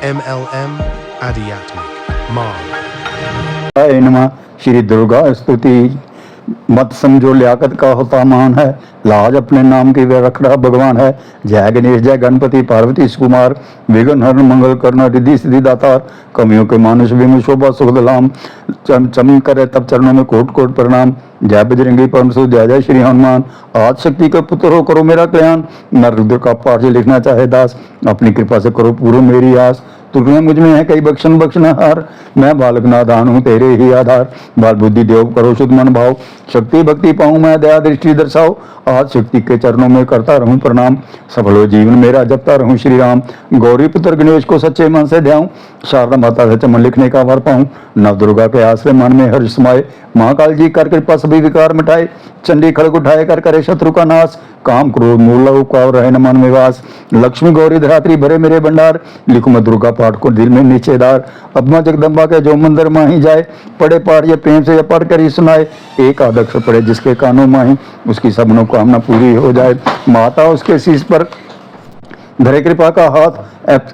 MLM Adhyatmic Marg। नमः। श्री दुर्गा स्तुति मत समझो लियाकत का होता मान है, लाज अपने नाम की वे रखड़ा भगवान है। जय गणेश जय गणपति पार्वती सुकुमार, विघ्न हरण मंगल करना रिद्धि सिद्धि दातार। कमियों के मानुष विम शोभा सुख दलाम, चमन करे तब चरणों में कोट कोट प्रणाम। जय बजरंगी परमसु जय जय श्री हनुमान, आज शक्ति के पुत्र हो करो मेरा कल्याण। नर रुद्र का पाठ लिखना चाहे दास, अपनी कृपा से करो पूर्ण मेरी आस। तुझमें मुझ में है कई बख्शन बख्शनहार, मैं बालक नादान हूँ तेरे ही आधार। बाल बुद्धि देव करो शुद्ध मन भाव, शक्ति भक्ति पाऊं मैं दया दृष्टि दर्शाओ। आज शक्ति के चरणों में करता रहूं प्रणाम, सफल हो जीवन मेरा जपता रहूं श्री राम। गौरी पुत्र गणेश को सच्चे मन से ध्याऊं, शारदा माता से चमन लिखने का वर पाऊं। नव दुर्गा के आश्रय मन में हर्ष समाये, महाकाल जी कर कृपा सभी विकार मिटाए। चंडी खड़ग उठाए कर करे शत्रु का नाश, काम क्रोध मूल का रहे न मन में वास। लक्ष्मी गौरी धरात्री भरे मेरे भंडार, लिखूं मैं दुर्गा पाठ को दिल में निश्चयदार। अब मां जगदम्बा के जो मंदिर माही जाए, पढ़े पाठ ये प्रेम से पढ़ कर ही सुनाए। एक आदक्ष पढ़े जिसके कानों माही, उसकी सब मनोकामना पूरी हो जाए। माता उसके शीश पर धरे कृपा का हाथ,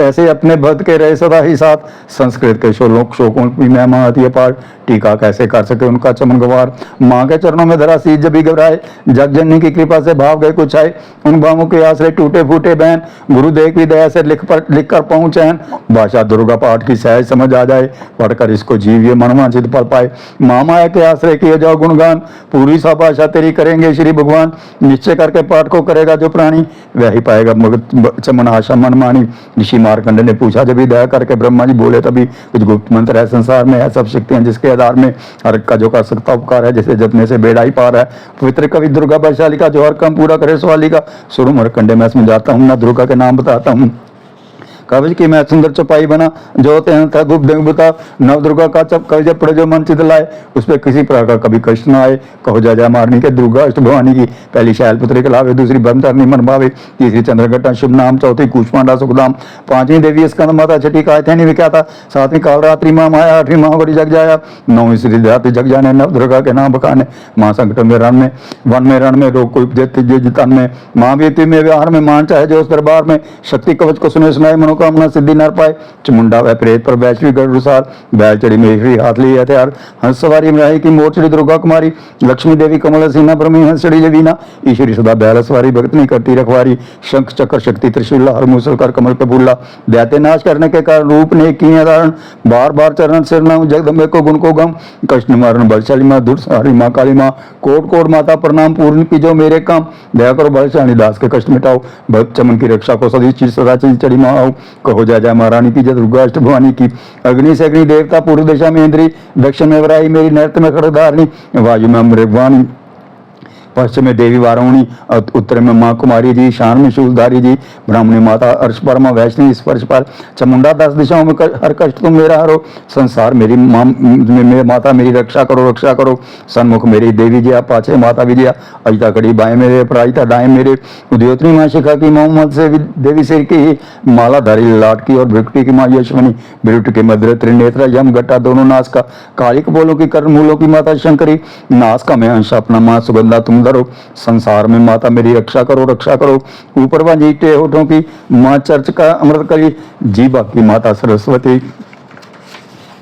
ऐसे अपने भक्त के रहे सदा ही साथ। संस्कृत के शोकों की महिमा आती है पार, टीका कैसे कर सके उनका चमन गवार। माँ के चरणों में धरा शीश जब भी घबराए, जग जननी की कृपा से भाव गए कुछ आए। उन भावों के आश्रय टूटे फूटे बहन, गुरुदेव की दया से लिख कर पाऊं चैन। भाषा दुर्गा पाठ की सहज समझ आ जाए, पढ़कर इसको जीविए मनवांछित फल पाए। माँ माया के आश्रय किए जाओ गुणगान, पूरी सा भाषा तेरी करेंगे श्री भगवान। निश्चय करके पाठ को करेगा जो प्राणी, वही पाएगा चमन आशा मन मानी। ऋषि मार्कंड ने पूछा, जब भी दया करके ब्रह्मा जी बोले तभी कुछ गुप्त मंत्र है संसार में, है सब शक्तियां जिसके आधार में हर का जो कर सकता उपकार है, जैसे जपने से बेड़ा ही पार है। पवित्र कवि दुर्गा बलशाली का जो हर काम पूरा करे सवाली का। शुरू मरकंडे में समझाता हूँ, ना दुर्गा के नाम बताता हूँ। कवच की मैं सुंदर चौपाई बना, जो था गुप्त देव बता। नव दुर्गा का चप कवच पड़े जो मन चित लाए, उस पर किसी प्रकार का कभी कष्ट न आए। कहो जय जय मारनी के दुर्गा अष्ट भवानी की, पहली शैल पुत्री के लावे, दूसरी ब्रह्मचारिणी मन भावे, तीसरी चंद्रघटा शुभ नाम, चौथी कूष्मांडा सुखदाम, पांचवी देवी स्कंद माता, छठी कायथैनी विख्याता, सातवीं कालरात्रि माँ माया, आठवीं महागौरी जग जाया, नौवीं श्री धात्री जग जाने। नव दुर्गा के नाम बखाने, माँ संकट में रण में वन में रण में रोग को जितन में, माँ व्यक्ति में व्यवहार में, मान चाहे जो उस दरबार में। शक्ति कवच को सुने सुनाए मनोकामना सिद्धि नर पाए। चमुंडा व प्रेत पर वैश्विक गरुसार, बैल चढ़ी मेघरी हाथ ली हथियार। हंस सवारी में रही की मोर चढ़ी दुर्गा कुमारी, लक्ष्मी देवी कमल सीना ब्रह्मी हंस चढ़ी लवीना। ईश्वरी सदा बैल सवारी भगत नहीं करती रखवारी, शंख चक्र शक्ति त्रिशूल हर मूसल कर कमल पे भूला। दैत्य नाश करने के कारण रूप ने किए धारण, बार बार चरण सिरना जगदम्बे को गुण को गम। कृष्ण मारण बलशाली माँ दुर्सारी माँ काली माँ, कोट कोट माता प्रणाम पूर्ण की जो मेरे काम। दया करो बलशाली दास के कष्ट मिटाओ, भक्त चमन की रक्षा को सदी चीज सदा चढ़ी माँ आओ। कहो जय जय महारानी की, जय दुर्गा अष्ट भवानी की। अग्नि से अग्नि देवता, पूर्व दिशा में इंद्री, दक्षिण में वराई मेरी, नृत्य में खड़गधारणी, वायु में मृगवाणी, पश्चिम में देवी वारुणी, उत्तर में माँ कुमारी जी, शान में शूलधारी जी, ब्राह्मणी माता अर्श परमा वैष्णवी स्पर्श पर। चमुंडा 10 दिशाओं में हर कष्ट तुम मेरा हरो, संसार मेरी माता मेरी रक्षा करो रक्षा करो। सन्मुख मेरी देवी जया, पाछे माता विजया, अजिता कड़ी बाएं मेरे, पराजिता दाएं मेरे। उद्योतनी माँ शिखा की, मोहम्मद से देवी सिर की, माला धारी लाट की, और भृकुटी की माँ यशवनी, बिरुट के मध्य त्रिनेत्रा यम गट्टा दोनों नाश का, कालिक बोलों की कर्ण मूलों की माता शंकरी, नाश का मैं अंश अपना माँ सुगंधा तुम धरो। संसार में माता मेरी रक्षा करो रक्षा करो। ऊपर व नीचे होठों की माँ चर्च का अमृत करी, जीवा की माता सरस्वती,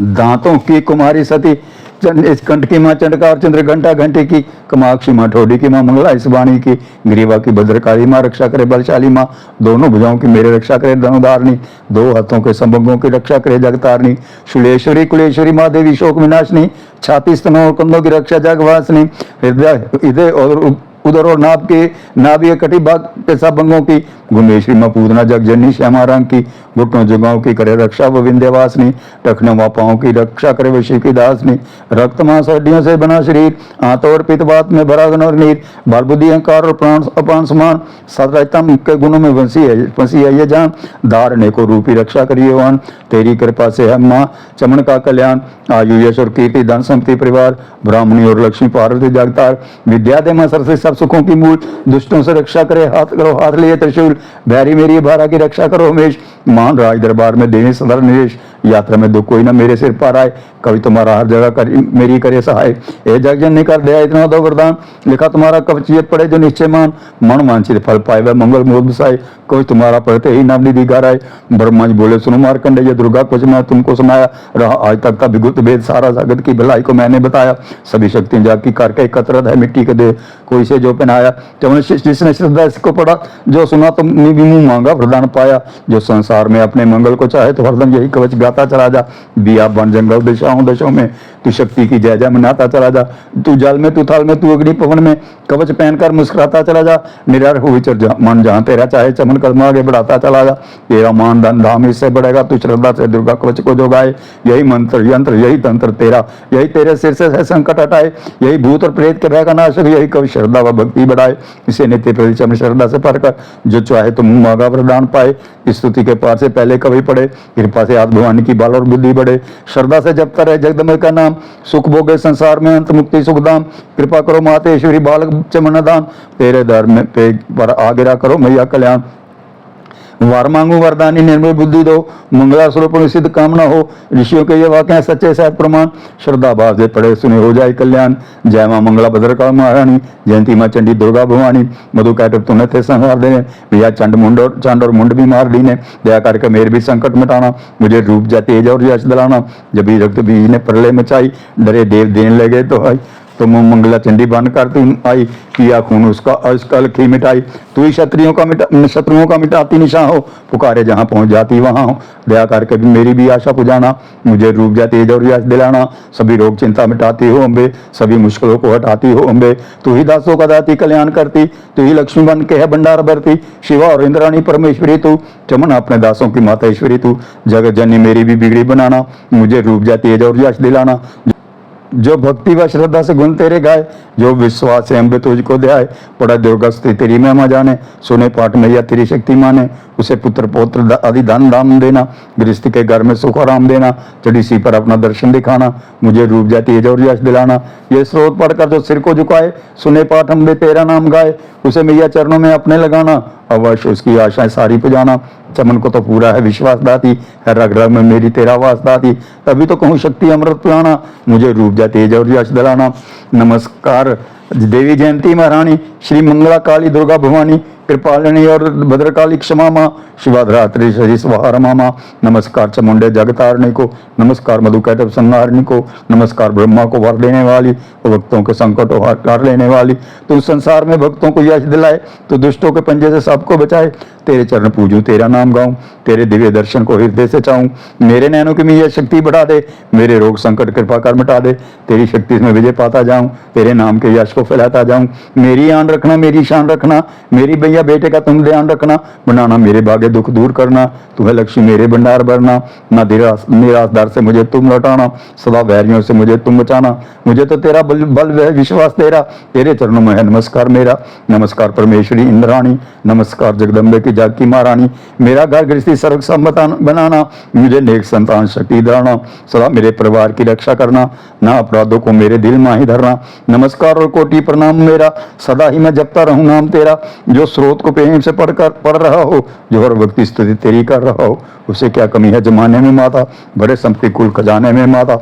दांतों की कुमारी सती, कंठ की माँ चंडका और चंद्र घंटा घंटे की, कमाक्षी माँ ठोडी की माँ मंगला इस वाणी की, ग्रीवा की भद्रकाली माँ रक्षा करे बलशाली माँ, दोनों भुजाओं की मेरे रक्षा करे धनुधारणी, दो हाथों के संभोगों की रक्षा करे जगतारणी। शुलेश्वरी कुलेश्वरी माँ देवी शोक विनाशनी, छाती स्तनों और कंधों की रक्षा जगवासनी, हृदय और उदर और नाभ के नाभीय कटी भाग के सब अंगों की, गुमेश्वरी माँ पूतना जगजननी श्यामा रंग की, घुटनों जगहों की करे रक्षा वो विंध्यवासिनी, टखनों व पाँव की रक्षा करे वो शिव की दासनी। रक्त मांस हड्डियों से बना शरीर, आंतों और पित्त बात में भरा गण और नीर, बाल बुद्धि अहंकार और प्राण अपान समान, सतरजतम के गुणों में फंसी है ये जान। धारने को रूपी रक्षा करिए वान, तेरी कृपा से है माँ चमन का कल्याण। आयु यश और कीर्ति धन संपत्ति परिवार, ब्राह्मणी और लक्ष्मी पार्वती जगतार। विद्या दे मां सरस्वती सब सुखों की मूल, दुष्टों से रक्षा करे हाथ करो हाथ लिए त्रिशूल, भैरी मेरी भारा की रक्षा करो हमेश। मान राज दरबार में देने सदर निवेश, यात्रा में दुख कोई ना मेरे सिर पर आए, कवि तुम्हारा हर जगह कर मेरी करे सहाय। ए जग जननी कर दया इतना दो वरदान, लिखा तुम्हारा कवचियत पड़े जो निश्चय मान, मन वांछित फल पाए वह मंगल मोद बसाए। कोई तुम्हारा पढ़ते ही नवनिधि गाराए, ब्रह्मा जी बोले सुनो मार्कंडेय दुर्गा कुछ मैं तुमको सुनाया, रहा आज तक का विगुत भेद सारा जगत की भलाई को मैंने बताया। सभी शक्तियां जाकी करके एकत्रित है मिट्टी के दे, कोई से जो पहनाया। जब जिसने श्रद्धा इसको पढ़ा, जो सुना तो मुंह मांगा वरदान पाया। जो संसार में अपने मंगल को चाहे तो हरदम यही कवच गाता चला जा। बिया बन जंगल दिशाओं दशों में तू शक्ति की जय जय मनाता चला जा। तू जल में तू थल में तू अग्नि पवन में कवच पहनकर मुस्कुराता चला जा। निरार हो विचर मन जहां तेरा चाहे चमन कदम आगे बढ़ाता चला जा। तेरा मान धन धाम इससे बढ़ेगा, तू श्रद्धा से दुर्गा कवच को जो गाए। यही मंत्र यंत्र यही तंत्र तेरा, यही तेरे सिर से संकट हटाए। यही भूत और प्रेत के भय का नाशक, यही कवि श्रद्धा व भक्ति बढ़ाए। इसे नित्य परिचम श्रद्धा से पढ़कर जो चाहे तो मुंह मांगा वरदान पाए। स्तुति के पार से पहले कवि पढ़े, कृपा से आत्म भवानी की बाल और बुद्धि बढ़े। श्रद्धा से जपता रहे जगदम्बे का नाम, सुख भोगे संसार में अंत मुक्ति सुखधाम। कृपा करो मातेश्वरी बालक चमन दान, तेरे दर में पे पर आगे करो मैया कल्याण। वार मांगू वरदानी निर्मल बुद्धि दो, मंगला स्वरूप सिद्ध कामना हो। ऋषियों के ये वाक्य सच्चे सहज प्रमाण, श्रद्धा भाव से पढ़े सुने हो जाए कल्याण। जय मां मंगला भद्रकाल महारानी, जयंती मां चंडी दुर्गा भवानी। मधु कैटव तूने थे संहार देने, भैया चंड और मुंड भी मार दीने। दया करके मेरे भी संकट मिटाना, मुझे रूप जा तेज और यश दिलाना। जब भी रक्त बीज ने प्रलय मचाई, डरे देव देने लगे तो आई। तुम मंगला चंडी बन कर तुम आई, पिया खून उसका अस्कल की मिटाई। तू ही शत्रुओं का मिटाती निशान हो, पुकारे जहां पहुंच जाती वहां हो। दया करके भी मेरी भी आशा पुजाना, मुझे रूप जा तेज और यश दिलाना। सभी रोग चिंता मिटाती हो अम्बे, सभी मुश्किलों को हटाती हो अम्बे। तू ही दासों का दाती कल्याण करती, तू ही लक्ष्मी बन के है भंडार भरती। शिवा और इंद्राणी परमेश्वरी तू, चमन अपने दासों की माता ईश्वरी तू। जगत जननी मेरी भी बिगड़ी बनाना, मुझे रूप जा तेज और यश दिलाना। जो भक्ति व श्रद्धा से गुण तेरे गाए, जो विश्वास से अम्बे तुझको दे आए। पड़ा दुर्गा स्तुति तेरी महिमा जाने, सुने पाठ मैया तेरी शक्ति माने। उसे पुत्र पौत्र आदि धन धाम देना, गृहस्थी के घर में सुख आराम देना। चढ़ी सी पर अपना दर्शन दिखाना, मुझे रूप जा तेज और यश दिलाना। ये स्रोत पढ़कर जो सिर को झुकाए, सुने पाठ अम्बे तेरा नाम गाए। उसे मैया चरणों में अपने लगाना, अवश्य उसकी आशाएं सारी पुजाना। चमन को तो पूरा है विश्वास दाती, है रग रग में मेरी तेरा वास दाती। तभी तो कहूँ शक्ति अमृत पिलाना, मुझे रूप जा तेज और यश दिलाना। नमस्कार देवी जयंती महारानी, श्री मंगला काली दुर्गा भवानी, कृपालिनी और भद्रकाली क्षमा माँ, शिवाधरात्रि श्री स्वाहा मामा। नमस्कार चामुंडे जगतारणी को, नमस्कार मधु कैटव संहारणी को, नमस्कार ब्रह्मा को वर देने वाली, भक्तों के संकट हार लेने वाली। तू संसार में भक्तों को यश दिलाए, तो दुष्टों के पंजे से सबको बचाए। तेरे चरण पूजूं तेरा नाम गाऊं, तेरे दिव्य दर्शन को हृदय से चाहूं। मेरे नैनों की मैं शक्ति बढ़ा दे, मेरे रोग संकट कृपा कर मिटा दे। तेरी शक्ति में विजय पाता जाऊं, तेरे नाम के यश को फैलाता जाऊं। मेरी आन रखना मेरी शान रखना, मेरी भैया बेटे का तुम ध्यान रखना। बनाना मेरे भाग्य दुख दूर करना, तुम्हें लक्ष्मी मेरे भंडार भरना। ना निराशदार से मुझे तुम लौटाना, सदा वैरियों से मुझे तुम बचाना। मुझे तो तेरा बल वह विश्वास तेरा, तेरे चरणों में है नमस्कार मेरा। नमस्कार परमेश्वरी इंद्राणी, नमस्कार जगदम्बे की जाकी महारानी। मेरा घर गृहस्थी सर्व सम्मत बनाना, मुझे नेक संतान शक्ति दिलाना। सदा मेरे परिवार की रक्षा करना, ना अपराधों को मेरे दिल में ही धरना। नमस्कार और कोटि प्रणाम मेरा, सदा ही मैं जपता रहूं नाम तेरा। जो स्रोत को प्रेम से पढ़ रहा हो, जो हर वक्त स्तुति तेरी कर रहा हो, उसे क्या कमी है जमाने में माता, बड़े संपत्ति कुल खजाने में माता।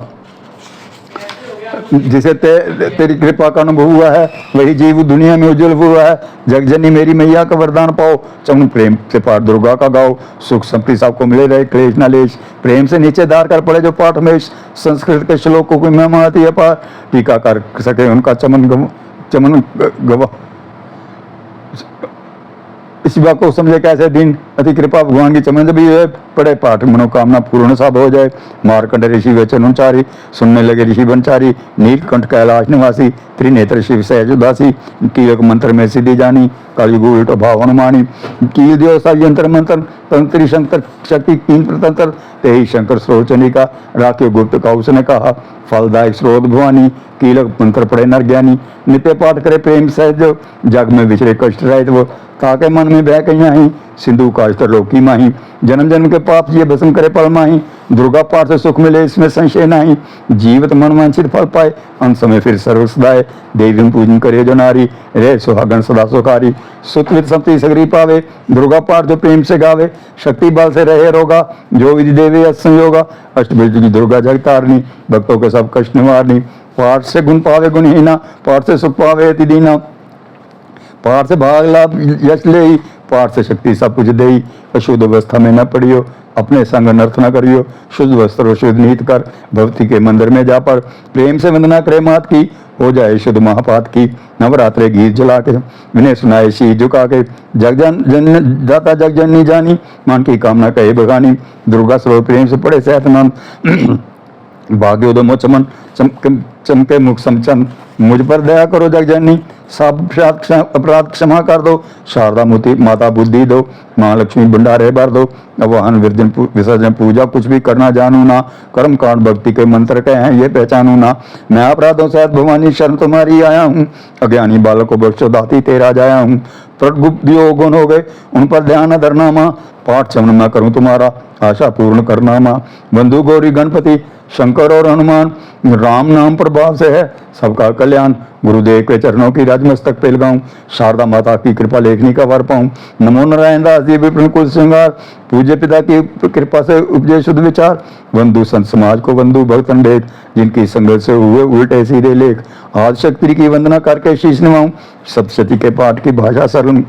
जिसे तेरी कृपा का अनुभव हुआ है, वही जीव दुनिया में उज्जवल हुआ है। जगजनी मेरी मैया का वरदान पाओ, चमन प्रेम से पाठ दुर्गा का गाओ। सुख संपत्ति सबको मिले रहे, क्लेश न लेश, प्रेम से नीचे धार कर पड़े जो पाठ में। संस्कृत के श्लोकों की महिमा आती है पार, टीका कर सके उनका चमन गवा। इस बात को समझे कैसे दिन, अति कृपा भगवान की चमन भी है। पढ़े पाठ मनोकामना पूर्ण सब हो जाए। मारकंड ऋषि वचन उचारी, सुनने लगे ऋषि बनचारी। नीलकंठ कैलाश निवासी, त्रिनेत्र शिव सहज उदासी। कीलक मंत्र में सिद्धि जानी, कलयुग उल्ट भाव अनुमानी। कील दियो सब यंत्र मंत्र, तंत्री शंकर शक्ति तीन प्रतंत्र। ते ही शंकर स्रोचनिका, राख्यो गुप्त का उसने कहा। फलदायक स्रोत भवानी, कीलक मंत्र पढ़े नर ज्ञानी। नित्य पाठ करे प्रेम सहज, जग में विचरे कष्ट रहित वो। ताके मन में बह कहीं सिंधु का त्रिलोकी माही, जन्म जन्म के पाप ये भस्म करे पल माही, दुर्गा पाठ से सुख मिले इसमें संशय नहीं, जीवित मन वांछित फल पाए, अंत समय फिर सर्व सदाए, देवी पूजन करे जो नारी, रे सुहागन सदा सुखारी, सुतवित शक्ति सगरी पावे, दुर्गा पाठ जो प्रेम से गावे, शक्ति बल से रहे रोगा, जो विधि देवे संयोगा, अष्टभुज दुर्गा जगतारनी, भक्तों के सब कष्ट निवारनी, पाठ से गुण पावे गुणहीना, पाठ से सुख पावे अति दीना, पाठ से भाग लाभ यश ले, पाठ से शक्ति सब कुछ दे, अशुद्ध अवस्था में न पड़ियो, अपने संग नर्थ न करियो, शुद्ध वस्त्र शुद्ध नीत कर, भक्ति के मंदिर में जा पर, प्रेम से वंदना करे मात की, हो जाए शुद्ध महापात की, नवरात्रे गीत जला के, विनय सुनाए शीश झुका के, जग जन दाता जग जननी जानी, मन की कामना कहे बगानी, दुर्गा सर्व प्रेम से पड़े सेहतमंद, भाग्योदमो चमन चमके मुख समचन, मुझ पर दया करो जग जननी, सब अपराध क्षमा कर दो, शारदा मोती माता बुद्धि दो, माँ लक्ष्मी भंडारे भर दो, अवाहन विसर्जन पूजा कुछ भी करना जानू ना, कर्म कांड भक्ति के मंत्र कहे हैं ये पहचानू ना, मैं अपराधों से भवानी शरण तुम्हारी आया हूँ, अज्ञानी बालक को बख्शो दाती तेरा जाया हूँ, प्रगुप्त गुण हो गए उन पर ध्यान धरना माँ, पाठ चमन मैं करूँ तुम्हारा आशा पूर्ण करना माँ, बंधु गौरी गणपति शंकर और हनुमान, राम नाम प्रभाव से है सबका कल्याण, गुरुदेव के चरणों की राजमस्तक पे लगाऊं, शारदा माता की कृपा लेखनी का वर पाऊं, नमो नारायण दास जी विपिन कुल श्रृंगार, पूज्य पिता की कृपा से उपजे शुद्ध विचार, बंधु संत समाज को बंधु भक्तन देख, जिनकी संगत से हुए उल्टे सीधे लेख, आज शक्ति की वंदना करके शीश निभाऊं, सप्तशती के पाठ की भाषा सरल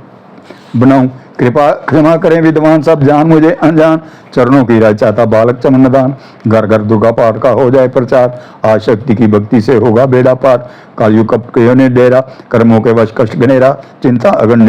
बनाऊं, कृपा क्षमा करें विद्वान सब जान मुझे अनजान, चरणों की राज चाहता बालक चमनदान, घर घर दुर्गा पाठ का हो जाए प्रचार, आज शक्ति की भक्ति से होगा बेड़ा पार, कालयुग कप ने डेरा, कर्मों के वश कष्ट गनेरा, चिंता अगन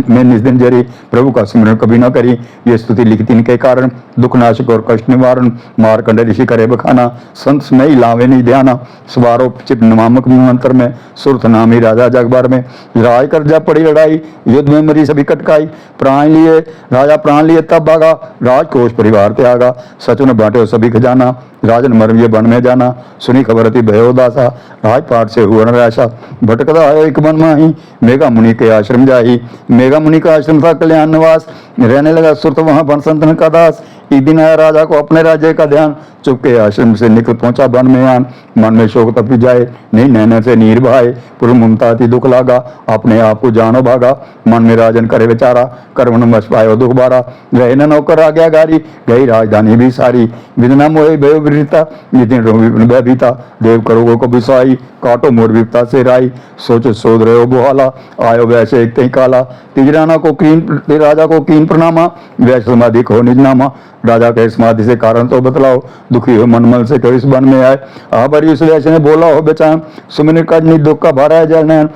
में निस्दिन जरी, प्रभु का स्मरण कभी न करी, ये स्तुति लिखती इनके कारण, दुख नाशक और कष्ट निवारण, मारकंड ऋषि करे बखाना, संत स्मय लावे नहीं ध्याना, सवारो चिप नामक मंत्र में, सुरथ नामी राजा जगबार में, राय कर जा पड़ी लड़ाई, युद्ध में मरी सभी कटकाई, प्राण लिए राजा प्राण लिए तब भागा, राजकोष परिवार त्यागा, सचुन बांटे सभी खजाना, राजन मरविये वन में जाना, सुनी खबर अति भयोदासा, राजपाट से हुआ निराशा, भटकता आयो एक मन माही, मेघा मुनि के आश्रम जाही, मेघा मुनि का आश्रम था कल्याण निवास, रहने लगा सुरत वहां वन संतन का दास, एक दिन आया राजा को अपने राज्य का ध्यान, चुपके आश्रम से निकल पहुंचा वन में आन, मन में शोक तपी जाए, नहीं नैन से नीर बहाए, पूर्व ममता थी दुख लागा, अपने आप को जानो भागा, मन में राजन करे बेचारा, कर्मन वश पायो दुख बारा, गए न नौकर आ गया गारी, गई राजधानी भी सारी, विदना मोहे भयो विरता, नितिन रोहि भयभीता, देव करोगो को बिसाई, काटो मोर विपता से राई, सोचो सोध रहे हो बुहाला, आयो वैसे एक तई काला, तिजराना को कीन राजा को कीन प्रणामा, वैसे समाधि को निजनामा, राजा के समाधि से कारण तो बतलाओ, दुखी हो मनमल से कभी इस वन में आए, आभरी उस वैश्य ने बोला हो बेचान, सुमिर कटनी दुख का भारा है जल नयन,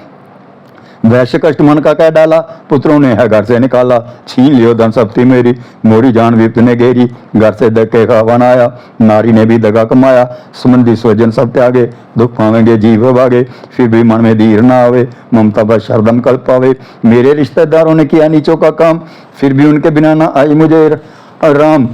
वैश्य कष्ट मन का कह डाला, पुत्रों ने है घर से निकाला, छीन लियो धन सप्ती मेरी, मोरी जान विप्त ने घेरी, घर से धक्के का वन आया, नारी ने भी दगा कमाया, सुमंदी स्वजन सब त्यागे, दुख पावेंगे जीव भागे, फिर भी मन में धीर ना आवे, ममता बस हरदम कल्प पावे, मेरे रिश्तेदारों ने किया नीचों का काम, फिर भी उनके बिना ना आई मुझे राम,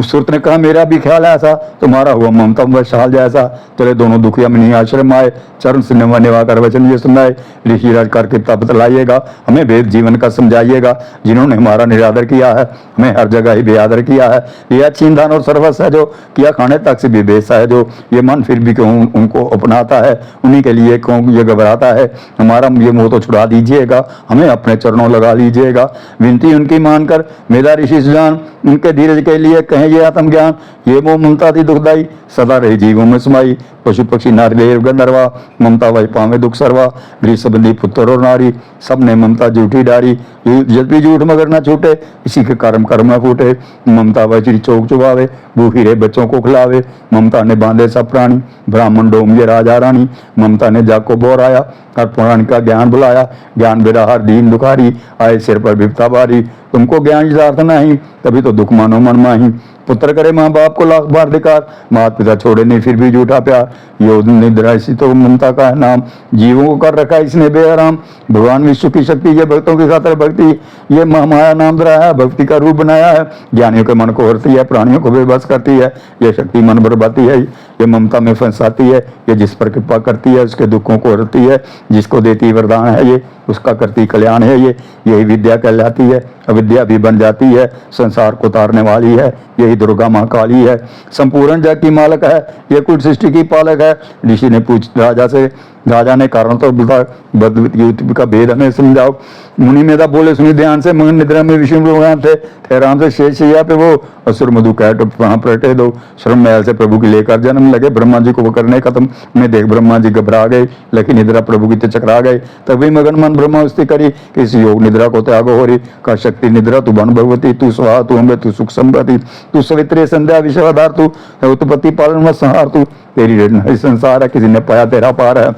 सुरत ने कहा मेरा भी ख्याल है ऐसा, तुम्हारा हुआ ममता वशाल जैसा, चले दोनों दुखिया मुनि आश्रम आए, चरण से निवा कर वचन ये सुनाए, ऋषि राज करके तब बतलाइएगा, हमें वेद जीवन का समझाइएगा, जिन्होंने हमारा निरादर किया है, हमें हर जगह ही बेआदर किया है, ये छीन दान और सर्वस्व है जो किया खाने तक से भी बेसा है जो, ये मन फिर भी क्यों उनको अपनाता है, उन्हीं के लिए क्यों ये घबराता है, हमारा ये मोह तो छुड़ा दीजिएगा, हमें अपने चरणों लगा लीजिएगा, विनती उनकी मानकर मेरा ऋषि सुजान, उनके धीरज के लिए कहें ये आत्मज्ञान, ये मोह ममता थी दुखदाई, सदा रहे जीवों में समाई, पशु पक्षी नारी देव गंधर्वा, ममता वही पावे दुख सर्वा, गृह संबंधी पुत्र और नारी, सबने ममता झूठी डारी, जब भी झूठ मगर ना छूटे, इसी के कर्म न फूटे, ममता वही चौक चुबावे, भूखी रहे बच्चों को खिलावे, ममता ने बांधे सब प्राणी, ब्राह्मण डोम ये राजा रानी, ममता ने जाग को बोराया, हर पुराण का ज्ञान बुलाया, ज्ञान बेरा हर दीन दुखारी, आए सिर पर विपता बारी, तुमको ज्ञान यथार्थ नहीं, तभी तो दुख मानो मन माही, पुत्र करे माँ बाप को लाख बार धिकार, माता पिता छोड़े नहीं फिर भी झूठा प्यार, योग निद्रा इसी तो ममता का है नाम, जीवों को कर रखा इसने बेआराम, भगवान विष्णु की शक्ति ये भक्तों की खातिर भक्ति, ये महामाया नाम धराया है, भक्ति का रूप बनाया है, ज्ञानियों के मन को हरती है, प्राणियों को बेबस करती है, ये शक्ति मन बरबाती है, ये ममता में फंसाती है, ये जिस पर कृपा करती है उसके दुखों को हरती है, जिसको देती वरदान है ये उसका करती कल्याण है ये, यही विद्या कहलाती है, अविद्या भी बन जाती है, संसार को तारने वाली है, यही दुर्गा माँ काली है, संपूर्ण जग की मालक है, ये कुल सृष्टि की पालक है। ऋषि ने पूछ राजा से, राजा ने कारण तो युद्ध का भेद हमें समझाओ। मुनि मेधा बोले, सुनी ध्यान से, मगन निद्रा में विष्णु भगवान थे राम से शेष शैया पे वो असुर मधु कैट वहां प्रटे दो श्रम महल से प्रभु की लेकर जन्म लगे। ब्रह्मा जी को वो करने खत्म उन्हें देख ब्रह्मा जी घबरा गए, लेकिन निद्रा प्रभु की चकरा गए। तभी मगन मन ब्रह्मास्ति करी कि इस योग निद्रा को त्याग हो रही का शक्ति निद्रा तू बन भगवती, तू स्वाहा तू अम्बे तू सुख संपत्ति, तू सवित्री संध्या विश्वाधार, तू उत्पत्ति पालन में संहार, तू तेरी रचना संसार है, किसी ने पाया तेरा पार है।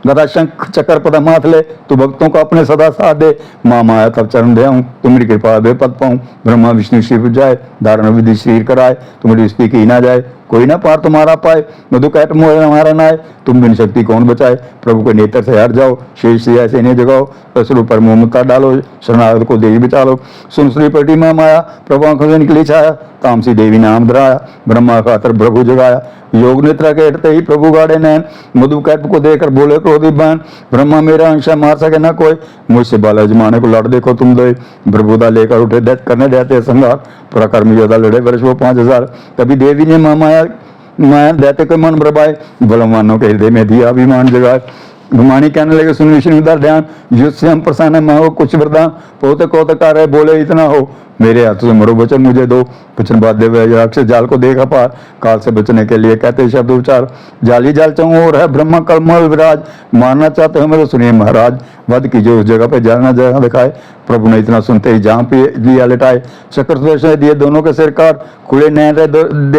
गदा शंख चक्र पद माथ ले, तू भक्तों को अपने सदा साथ दे। माँ माया तब चरण दे आऊं, तुम्हारी कृपा बे पद पाऊं। ब्रह्मा विष्णु शिव जाए, धारण विधि शरीर कराए, तुम्हारी स्तुति की ना जाए, कोई ना पार तुम्हारा पाए। मधु कैट मोह हमारा नाय, तुम बिन शक्ति कौन बचाए। प्रभु के नेत्र से हट जाओ, शेष से ऐसे नहीं जगाओ, असुर पर मोह डालो, शरणागत को देवी बचा लो। सुन श्री पटी माँ माया, प्रभु आंखों से निकली छाया, तामसी देवी नाम धराया, ब्रह्मा खातर प्रभु जगाया। योग निद्रा के हटते ही प्रभु गाड़े नैन, मधु कैट को देकर बोले क्रोधी बहन, ब्रह्मा मेरा अंश मार सके ना कोई, मुझसे बाला जमाने को लड़ देखो तुम दो। प्रभुदा लेकर उठे दैत करने देते संघार, पराक्रमी योद्धा लड़े वर्ष वो 5000। तभी देवी ने माया दैत्य के मन भरवाए, बलवानों के हृदय में दिया अभिमान जगाए। गुमानी कहने लगे, सुन विष्णु उधर ध्यान, युद्ध से हम प्रसन्न मांगो कुछ वरदान। पोते कौतकार है बोले इतना हो, मेरे हाथों से मरो वचन मुझे दो। वचन बाद देव राक्षस जाल को देखा पार, काल से बचने के लिए कहते शब्द उच्चार। जाली जाल चौं और है ब्रह्मा कलमल विराज, मारना चाहते हो मेरे सुनिए महाराज, वध की जो उस जगह पे जाना जगह दिखाए। प्रभु ने इतना सुनते ही जहाँ पे लिया लिटाए, चक्र सुदर्शन दिए दोनों के सिरकार, खुले नैन रहे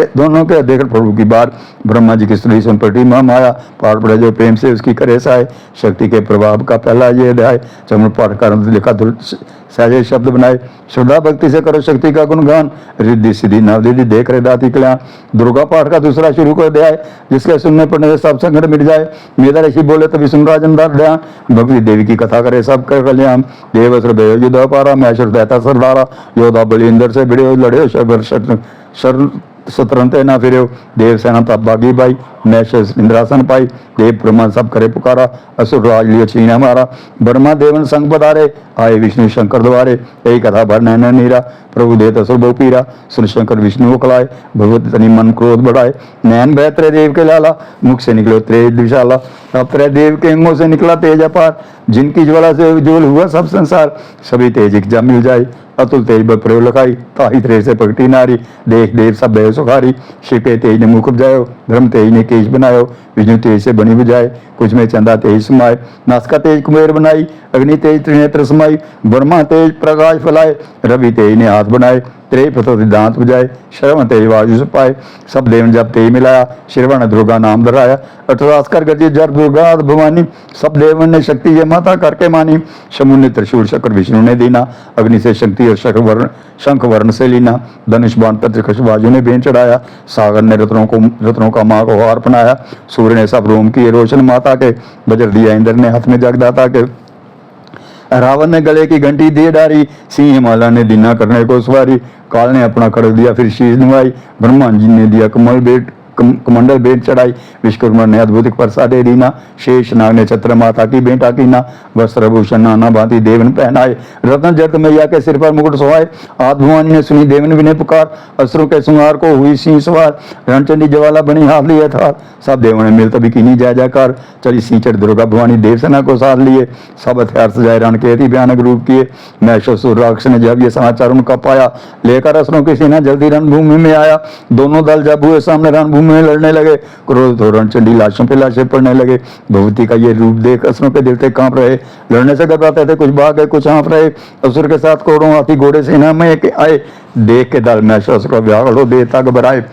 दोनों के। देख प्रभु की बार, ब्रह्मा जी की स्त्री सुन पटी माँ माया, पार पड़े जो प्रेम से उसकी करे साय। शक्ति के प्रभाव का पहला ये अध्याय, चमन पाठ कर लिखा सहजे शब्द बनाए। श्रद्धा भक्ति से करो शक्ति का गुणगान, रिद्धि सिद्धि नवदिद्धि देख रहे दाती कल्याण। दुर्गा पाठ का दूसरा शुरू कर दिया है, जिसके सुनने पड़ने से सब संकट मिट जाए। मेधा ऋषि बोले तभी सुन राजन ध्यान, भगवती देवी की कथा करे सब कर कल्याण। देवस्त्र देव युद्ध पारा, मैश्वर देता सरदारा, योद्धा बलिंदर से भिड़े लड़े शर शतरंत ना फिर। देव सेना तब बागी भाई, मैश इंद्रासन पाई, देव ब्रह्मा सब करे पुकारा, असुर राज लियो छीन हमारा। ब्रह्मा देवन संग पधारे, आए विष्णु शंकर द्वारे, यही कथा भर नैन नीरा। प्रभु देत असुर बहु पीरा, सुन शंकर विष्णु को खलाए, भगवत तनि मन क्रोध बढ़ाए। नैन भय त्रय देव के लाला, मुख से निकलो तेज विशाला। अब त्रय देव के अंगों से निकला तेज अपार, जिनकी ज्वाला से उज्ज्वल हुआ सब संसार। सभी तेज एक जा मिल जाए, अतुल तेज बल प्रयोग लखाई, ताही त्रय से प्रगटी नारी। देख देव सब भय सुखारी, शिव के तेज ने मुख उपजायो, धर्म तेज ने केश बनायो। विष्णु तेज से बनी बुझाए, कुछ में चंदा तेज समाये। नासिका तेज कुबेर बनाई, अग्नि तेज त्रिनेत्र समाई। ब्रह्मा तेज प्रकाश फैलाए, रवि तेज ने हाथ बनाए। त्रय प्रतोति दांत बजाए, श्रवण तेज वायु पाए। सब देवन जब तेज मिलाया, श्रवण दुर्गा नाम धराया। अठरास कर गति जर दुर्गा भवानी, सब देवन ने शक्ति ये माता करके मानी। शंभु ने त्रिशूल चक्र विष्णु ने दीना, अग्नि से शक्ति और शंख वर्ण से लीना। धनुष बाण पत्र बाजू ने बेन चढ़ाया, सागर ने रत्नों का माँ को हार पहनाया। सूर्य ने सब रोम किए रोशन माता के, वज्र दिया इंद्र ने हाथ में जगदाता के। रावण ने गले की घंटी दिए डारी, सिंह माला ने दीना करने को सवारी। काल ने अपना खड़ग दिया फिर शीश नवाई, ब्रह्मा जी ने दिया कमंडल भेंट चढ़ाई। विश्वकर्मा ने अद्भुत प्रसाद दे दीना, शेष नाग ने छत्र माता की भेंटा कीना। वस्त्र भूषण नाना भांति देवन पहनाए, रत्न जट मैया के सिर पर मुकुट सोहाए। आद भवानी ने सुनी देवन विनय पुकार, असुरों के संहार को हुई सिंह सवार। रणचंडी ज्वाला बनी हाथ लिए थार, सब देवों ने मिल तभी कीनी जय जयकार। चली सिंचर दुर्गा भवानी देव सेना को साथ लिए, सब हथियार सजाए रण के अति भयानक रूप किए। मैषासुर राक्षस ने जब ये समाचार उनका पाया, लेकर असुरों की सेना जल्दी रणभूमि में आया। दोनों दल जब हुए सामने रणभूमि में लड़ने लगे, क्रोध और रणचंडी लाशों पे लाशें पड़ने लगे। भगवती का ये रूप देख असुरों के दिल से कांप रहे, लड़ने से घबराते थे, कुछ भाग गए कुछ हाँफ रहे। असुर के साथ करोड़ों हाथी घोड़े सेना में आए, देख के दल में असुर का व्याकुल हो देता घबराए।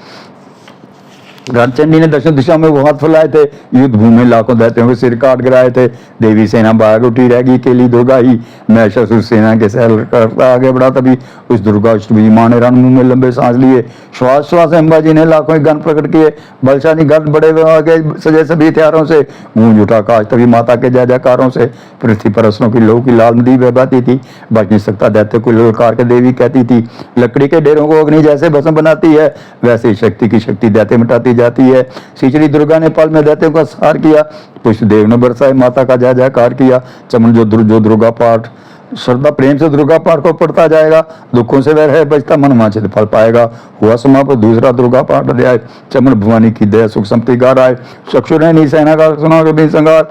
रणचंडी ने दक्षिण दिशा में वो हाथ फैलाए थे, युद्ध भूमि में लाखों दैत्यों के सिर काट गिराए थे। देवी सेना भाग उठी रहेगी, केली दुर्गा ही महिषासुर सेना के सहल करता आगे बढ़ा। तभी उस दुर्गा अष्टमी मां ने रणभूमि में लंबे सांस लिए, श्वास श्वास अंबाजी ने लाखों गण प्रकट किए। बलशाली गण बड़े आगे सजे सभी हथियारों से, गूंज उठा आकाश तभी माता के जय जयकारों से। पृथ्वी पर असुरों की लोह की लाल नदी बह बहती थी, बच नहीं सकता दैत्य को ललकार के। देवी कहती थी, लकड़ी के ढेरों को अग्नि जैसे भस्म बनाती है, वैसे ही शक्ति की शक्ति दैत्य मिटाती की जाती है। सिचड़ी दुर्गा ने पल में दैत्यों का संहार किया, पुष्पदेव ने बरसाए माता का जय जयकार किया। चमन जो दुर्गा पाठ श्रद्धा प्रेम से दुर्गा पाठ को पढ़ता जाएगा, दुखों से वह है बचता मन वांछित फल पाएगा। हुआ समाप्त दूसरा दुर्गा पाठ अध्याय। चमन भवानी की दया सुख संपत्ति गा रहा है। चक्षु ने नी सेना का सुना के संगार,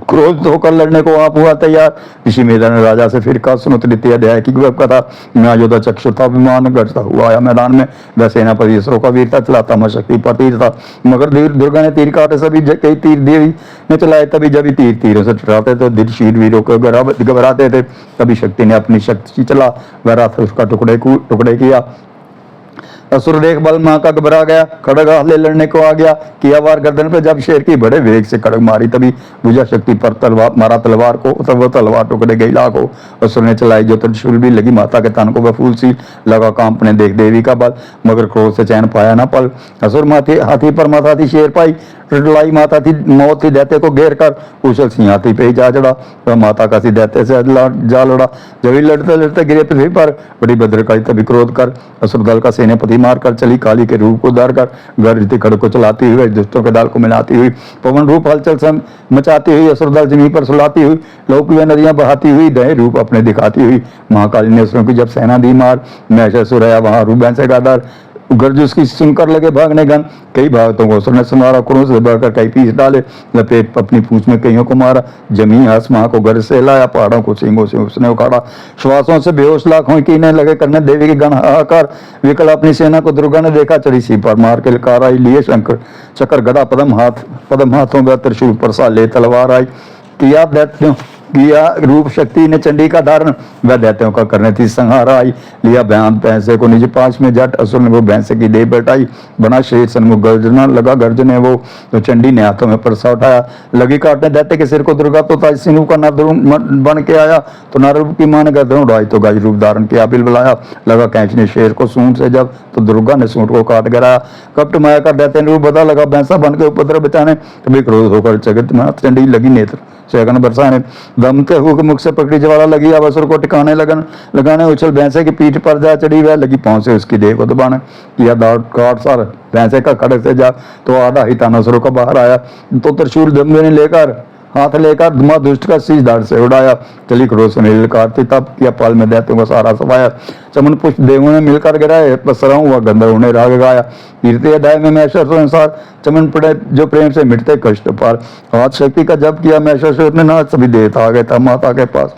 क्रोध होकर लड़ने को आप हुआ तैयार। ऋषि मेधा ने राजा से फिर कहा, सुनो तृतीय अध्याय की कथा। मैं योद्धा चक्षुता अभिमान करता हुआ आया मैदान में, वह सेनापति असुरों का वीरता चलाता मैं शक्ति पर तीर था। मगर दुर्गा ने तीर काटे, सभी कई तीर देवी ने चलाए, तभी जब तीर तीरों से टकराते तो धीरशील वीरों को घबराते थे। तभी शक्ति ने अपनी शक्ति चला, वह रात उसका टुकड़े किया। असुर देख बल मां का घबरा गया, खड़ग हाथ ले लड़ने को आ गया। किया वार गर्दन पे, जब शेर की बड़े वेग से खड़ग मारी, तभी भुजा शक्ति पर तलवार मारा तलवार को, तब वह तलवार टुकड़े गई लाखों। असुर ने चलाई जो त्रिशूल भी लगी माता के तन को, वह फूल सी लगा कांपने देख देवी का बल, मगर क्रोध से चैन पाया न पल। असुर हाथी पर माता थी शेर पाई, लड़ाई माता थी मौत थी दैत्य को घेर कर, कुशल सिंह हाथी पे ही जा चढ़ा, वह माता का सी दैत्य से जा लड़ा। जब लड़ते लड़ते गिरे पृथ्वी पर, बड़ी भद्रकाली तभी क्रोध कर असुर दल का सेनापति मार कर चली, काली के रूप को धार कर गर्जती खड़ग को चलाती हुई, दुष्टों के दल को मिलाती हुई, पवन रूप हलचल मचाती हुई, असुर दल जमीन पर सुलाती हुई, लोक में नदियां बहाती हुई, दया रूप अपने दिखाती हुई। महाकाली ने असुरों की जब सेना दी मार, महिषासुर आया वहां रूप से गादार, गर्ज उसकी सुनकर लगे भागने गन। कई भागतों को असुर ने संवारा, क्रोध से बढ़कर कई पीस डाले, लपेट अपनी पूंछ में कईयों को मारा। जमीन आसमां को गर्ज से लाया, पहाड़ों को सींगों से उसने उखाड़ा। श्वासों से बेहोश लाखों की ने लगे करने देवी के गण हाहाकार। विकल अपनी सेना को दुर्गा ने देखा, चढ़ी सी पर मार के लकार आई, लिए शंकर चक्र गदा पदम हाथों में त्रिशूल परसा ले तलवार आई। किया रूप शक्ति ने चंडी का धारण, वह दैत्यों का करने थी संहार आई। लिया बयान भैंसे को निज पांच में जट, असुर ने वो भैंसे की देह बैठाई, बना शेर सन्मुख गर्जना लगा गर्जने वो, तो चंडी ने हाथों में परसा उठाया, लगी काटने दैत्य के सिर को। दुर्गा तो सिंह का नर बन के आया, तो नर रूप की मां ने गर्दन उड़ाई, तो गज रूप धारण किया बिल बुलाया। लगा खींचने शेर को सूंड से जब, तो दुर्गा ने सूंड को काट गिराया। कपट माया का दैत्य रूप बता लगा भैंसा बन के उपद्रव बचाने, तभी क्रोध होकर जगत में चंडी लगी नेत्र सेकंड बरसाने, दमते हुए मुख से पकड़ी ज्वाला लगी, अब असुर को टिकाने लगाने उछल भैंसे की पीठ पर जा चढ़ी, वह लगी पांव से उसकी देह को दबाने। किया दाड़ काट सार भैंसे का खड़ग से जा, तो आधा ही ताना असुर को बाहर आया, तो त्रिशूल दम्भे ने लेकर हाथ लेकर धुमा दुष्ट का शीश धाड़ से उड़ाया। चली क्रोध से ललकारती, तब किया पाल में दैत्यों का सारा सफाया। चमन पुष्प देवों ने मिलकर गिराए, पसरा हुआ गंधर्वों ने राग गाया। कीर्ति अध्याय में महिषासुर अनुसार चमन पड़े जो प्रेम से मिटते कष्ट पार। हाथ शक्ति का जब किया महिषासुर ने नाच, सभी देवता आ गए था माता के पास।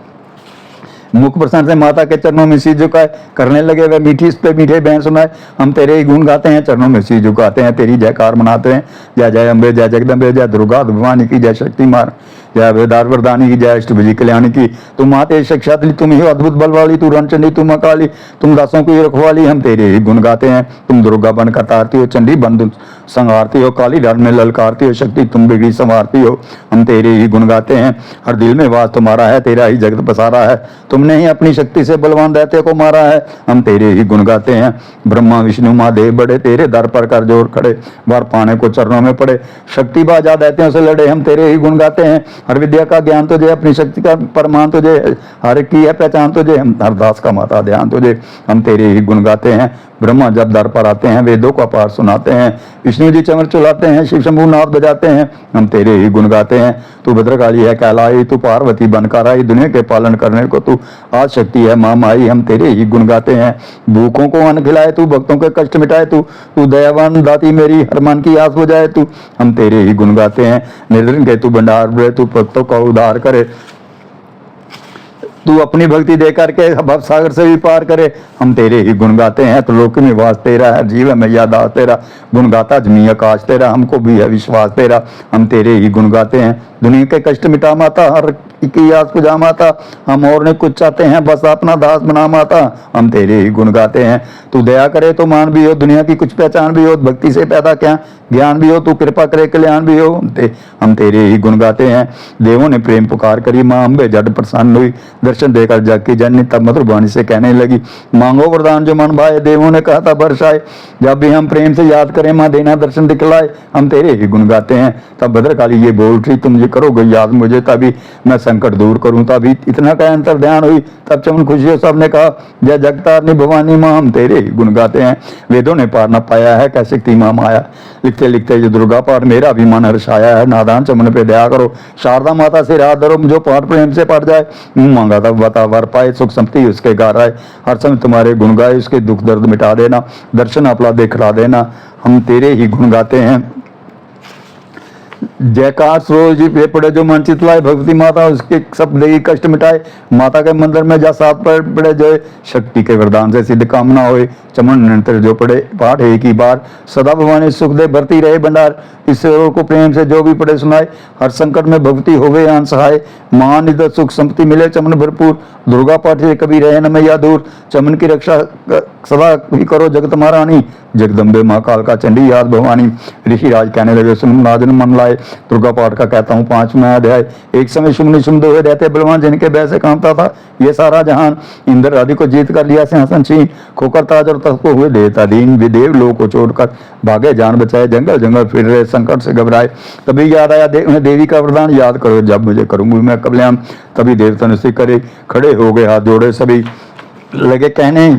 मुख प्रसन्न से माता के चरणों में शीश झुकाए, करने लगे वह मीठी इस पे मीठे बहन सुनाए। हम तेरे ही गुण गाते हैं, चरणों में शीश झुकाते हैं, तेरी जयकार मनाते हैं। जय जय अम्बे, जय जगदम्बे, जय दुर्गा भवानी की, जय शक्ति मार, जय वेदार वरदानी की, जय अष्टभुजी कल्याणी की। तुम माते साक्षात, तुम ही अद्भुत बल वाली, तू रणचंडी, तुम अकाली, तुम दासों की रखवाली। हम तेरे ही गुण गाते हैं, तुम दुर्गा बन कर तारती हो, चंडी बन संहारती हो, काली रण में ललकारती हो, शक्ति तुम बिगड़ी संवारती हो। हम तेरे ही गुण गाते हैं, हर दिल में वास तुम्हारा है, तेरा ही जगत पसारा है। तुमने ही अपनी शक्ति से बलवान दैत्य को मारा है, हम तेरे ही गुण गाते हैं। ब्रह्मा विष्णु महादेव बड़े तेरे दर पर कर जोर खड़े, वार पाने को चरणों में पड़े, शक्ति बाजा दैत्यों से लड़े। हम तेरे ही गुण गाते हैं, हर विद्या का ज्ञान तुझे, अपनी शक्ति का परमान तुझे, हर की है पहचान तुझे, हम हर दास का माता ध्यान तुझे। हम तेरे ही गुण गाते हैं, ब्रह्मा जब दर पर आते हैं, वेदों का पार सुनाते हैं, विष्णु जी चमर चलाते हैं, शिव शंभु नाथ बजाते हैं। हम तेरे ही गुण गाते हैं, तू भद्रकाली है कहलाई, तू पार्वती बनकर आई, दुनिया के पालन करने को तू आज शक्ति है मां माई। हम तेरे ही गुण गाते हैं, भूखों को अन्न खिलाए तू, भक्तों के कष्ट मिटाए तू, तू दयावान दाती मेरी, हर मन की आस बुझाए तू। हम तेरे ही गुण गाते हैं, निर्धन के तू भंडार बड़े, तू भक्तों का उद्धार करे, तू अपनी भक्ति दे करके भव सागर से भी पार करे। हम तेरे ही गुण गाते हैं, तो लोक में वास तेरा है, जीवन में यादा तेरा, गुण गाता जमी आकाश तेरा, हमको भी है विश्वास तेरा। हम तेरे ही गुण गाते हैं, दुनिया के कष्ट मिटा माता, हर की आस पुजा माता। हम और ने कुछ चाहते हैं, बस अपना दास बना माता। हम तेरे ही गुण गाते हैं, तू दया करे तो मान भी हो, दुनिया की कुछ पहचान भी हो, भक्ति से पैदा क्या ज्ञान भी हो, तू कृपा करे कल्याण भी हो। हम तेरे ही गुण गाते हैं, देवों ने प्रेम पुकार करी, माँ अम्बे जड प्रसन्न हुई, दर्शन देकर जग की जननी तब मधुर वाणी से कहने लगी, मांगो वरदान जो मन भाए। देवों ने कहा था बरसाए, जब भी हम प्रेम से याद करें माँ देना दर्शन दिखलाए। हम तेरे ही गुण गाते हैं, तब भद्रकाली ये बोल रही, तुम ये करोगे याद मुझे, तभी मैं संकट दूर करूं। तभी इतना का अंतर ध्यान हुई, तब चमन खुशी हो, सबने कहा जय जगतारनी भवानी माँ। हम तेरे ही गुण गाते हैं, वेदों ने पार न पाया है, कैसे शक्ति माँ माया। लिखते लिखते लिखते ये दुर्गा पाठ मेरा भी मन हर्षाया है, नादान चमन पे दया करो, शारदा माता से रात धरो, जो पाठ प्रेम से पढ़ जाए, मुंह मांगा तब बता वर पाए, सुख संपत्ति उसके घर आए, हर समय तुम्हारे गुण गाए, उसके दुख दर्द मिटा देना, दर्शन अपना दिखला देना, हम तेरे ही गुण गाते हैं। जयकार सरोज जी पे पड़े जो मन चितलाए, भगवती माता उसके सब देगी कष्ट मिटाए, माता के मंदिर में जा साथ पड़े जो शक्ति के वरदान से सिद्ध कामना होए, चमन निरंतर जो पड़े पाठ एक ही बार, सदा भवानी सुख दे भरती रहे भंडार, इस सेवक को प्रेम से जो भी पढ़े सुनाए, हर संकट में भक्ति होवे आन सहाय, महानिध सुख संपत्ति मिले चमन भरपूर, दुर्गा पाठ से कभी रहे न मैया दूर, चमन की रक्षा सदा भी करो जगत महारानी, जगदम्बे माँ कालका चंडी याद भवानी। ऋषिराज कहने लगे सुन राजन मन लाए, दुर्गा पाठ का कहता हूँ 5वां अध्याय। एक समय शुम्भ निशुम्भ दोहे रहते बलवान, जिनके भय से कांपता था ये सारा जहान, इंद्र आदि को जीत कर लिया सिंहासन छीन, खोकर ताज और तख्त को हुए देवता दीन, विदेव लोग को छोड़कर भागे जान बचाए, जंगल जंगल फिर रहे संकट से घबराए, तभी याद आया उन्हें देवी का वरदान, याद करो जब मुझे करूंगी मैं कल्याण, तभी देवता ने से करे खड़े हो गए हाथ जोड़े सभी, लगे कहने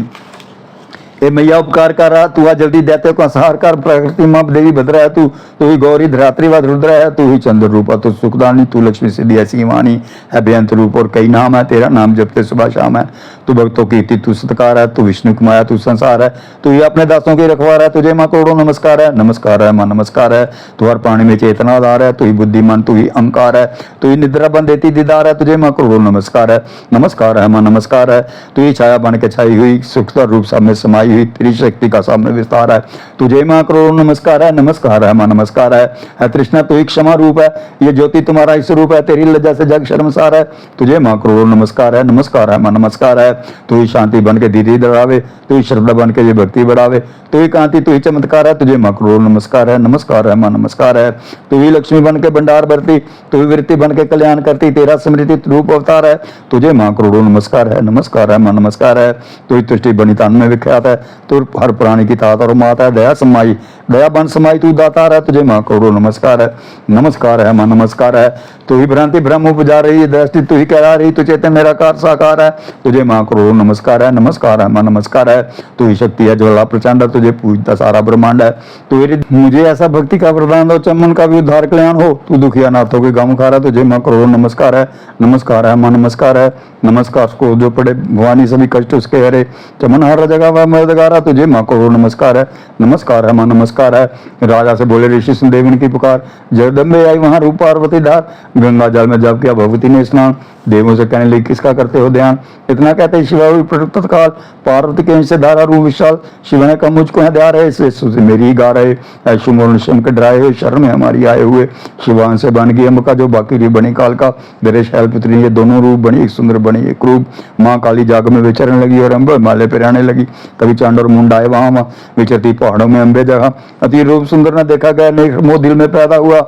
ए मैया उपकार कर रहा तू, आ जल्दी दैत्य को संहार कर, प्रकृति माँ देवी भद्रा है तू ही गौरी धरात्री व रुद्र है, तू ही चंद्र रूपा तू सुखदानी, तू लक्ष्मी सिद्धि ऐसी वाणी है बेअंत रूप, और कई नाम है तेरा नाम जपते सुबह शाम है, तू भक्तों की तू सत्कार है, तू विष्णु कुमाया तू संसार है, तू ही अपने दासों की रखवार है, तुझे माँ करोड़ों नमस्कार है, नमस्कार है माँ नमस्कार है, तू हर प्राणी में चेतनाधार है, तू ही बुद्धिमान तू ही अहंकार है, तू ही निद्रा बन देती दीदार है, तुझे माँ करोड़ों नमस्कार है, नमस्कार है माँ नमस्कार है, तू ही छाया बन के छाई हुई सुखतर रूप सब में समाई हुई, तेरी शक्ति का सामने विस्तार है, तुझे माँ करोड़ों नमस्कार है, नमस्कार है माँ नमस्कार है तृष्णा तू ही क्षमा रूप है, ये ज्योति तुम्हारा ही स्वरूप है, तेरी लज्जा से जग शर्मसार है, तुझे माँ करोड़ों नमस्कार है, नमस्कार है माँ नमस्कार है, तू ही शांति बन के धीरे दौड़ावे, तू ही श्रद्धा बन के ये भक्ति बढ़ावे, तू ही कांति तू ही चमत्कार है, तुझे माँ करोड़ों नमस्कार है, नमस्कार है माँ नमस्कार है, तू ही लक्ष्मी बन के भंडार भरती, तू ही वृत्ति बन के कल्याण करती, तेरा स्मृति रूप अवतार है, तुझे माँ करोड़ों नमस्कार है, नमस्कार है माँ नमस्कार है, तू ही तुष्टि बनी तान में विख्यात है, तू हर प्राणी की तात और माता है, दया समाई दया बन समाई तू दातार है, तुझे माँ करोड़ों नमस्कार है, नमस्कार है माँ नमस्कार है, तू ही भ्रांति भ्रम उपजा रही दृष्टि तू ही कह रही, तू चेतन निराकार साकार है, तुझे माँ करोड़ों नमस्कार है, नमस्कार है माँ नमस्कार है, तू ही शक्ति है ज्वाला प्रचंड है, तुझे पूजता सारा ब्रह्मांड है, तू मुझे ऐसा भक्ति का वरदान दो, चमन का भी उद्धार कल्याण हो, तू दुखिया नाथों के गम खा रहा, तुझे माँ करोड़ों नमस्कार है, नमस्कार है माँ नमस्कार है, नमस्कार को जो पड़े भवानी सभी कष्ट उसके हरे, चमन हर जगह वह मर्दगारा, तुझे माँ करोड़ों नमस्कार है, नमस्कार है माँ नमस्कार है। राजा से बोले ऋषि सुन देवन की पुकार, जगदम्बे आई वहां रूप पार्वती धार, गंगा जल में जब किया भगवती ने स्नान, देवों से कहने लगी किसका करते हो ध्यान, इतना कहते शिवा हुई तत्काल, पार्वती के से धारा रूप विशाल, शिव ने कहा मुझको है ध्यान है से मेरी ही गा रहे, ऐशुम और निशम के डराए हुए शरण में हमारी आए हुए, शिवान से बन गई अम्ब का जो बाकी री बनी काल का, मेरे शैल पुत्री ये दोनों रूप बनी, एक सुंदर बनी एक रूप, माँ काली जाग में विचरने लगी और अम्ब माले पे रहने लगी, कभी चांद और मुंड आए वहां विचरती पहाड़ों में अम्बे जगह, अति रूप सुंदर न देखा गया, नेक मोह दिल में पैदा हुआ,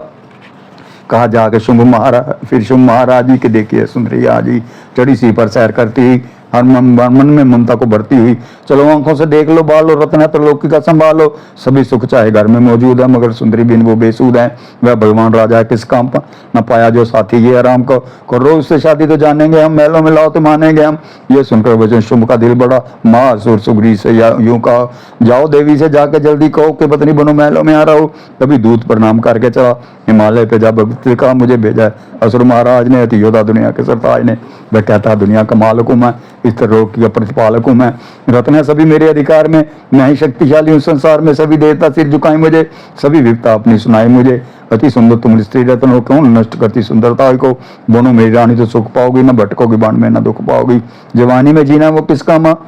कहा जाके शुंभ महाराज फिर शुंभ महाराज जी के देखिए सुंदरी आजी, चढ़ी सी पर सैर करती हर मन में ममता को भरती हुई, चलो आंखों से देख लो बालो रत्न त्रिलोकी का संभालो, सभी सुख चाहे घर में मौजूद है, मगर सुंदरी बिन वो बेसूद है, वह भगवान राजा है किस काम न पाया जो साथी ये आराम को करो उससे शादी तो जानेंगे हम, महलों में लाओ तो मानेंगे हम, ये सुनकर वचन शुंभ का दिल बड़ा, माँ सुर सुग्री से यूं कहा, जाओ देवी से जाके जल्दी कहो कि पत्नी बनो महलों में आ रहा हो, तभी दूत प्रणाम करके चला, हिमालय पे जा भक्ति का मुझे भेजा है, असुर महाराज ने अति योद्धा दुनिया के सरताज ने, वह कहता दुनिया का मालिक हूं मैं, इस तरह की प्रतिपालक हूं मैं, रत्न सभी मेरे अधिकार में, मैं ही शक्तिशाली हूँ संसार में, सभी देवता सिर झुकाए मुझे, सभी विपता अपनी सुनाई मुझे, अति सुंदर तुम स्त्री रत्न हो, क्यों नष्ट करती सुंदरता को, बोनो मेरी रानी तो सुख पाओगी, न भटकोगी बाण में न दुख पाओगी, जवानी में जीना वो किसका माँ,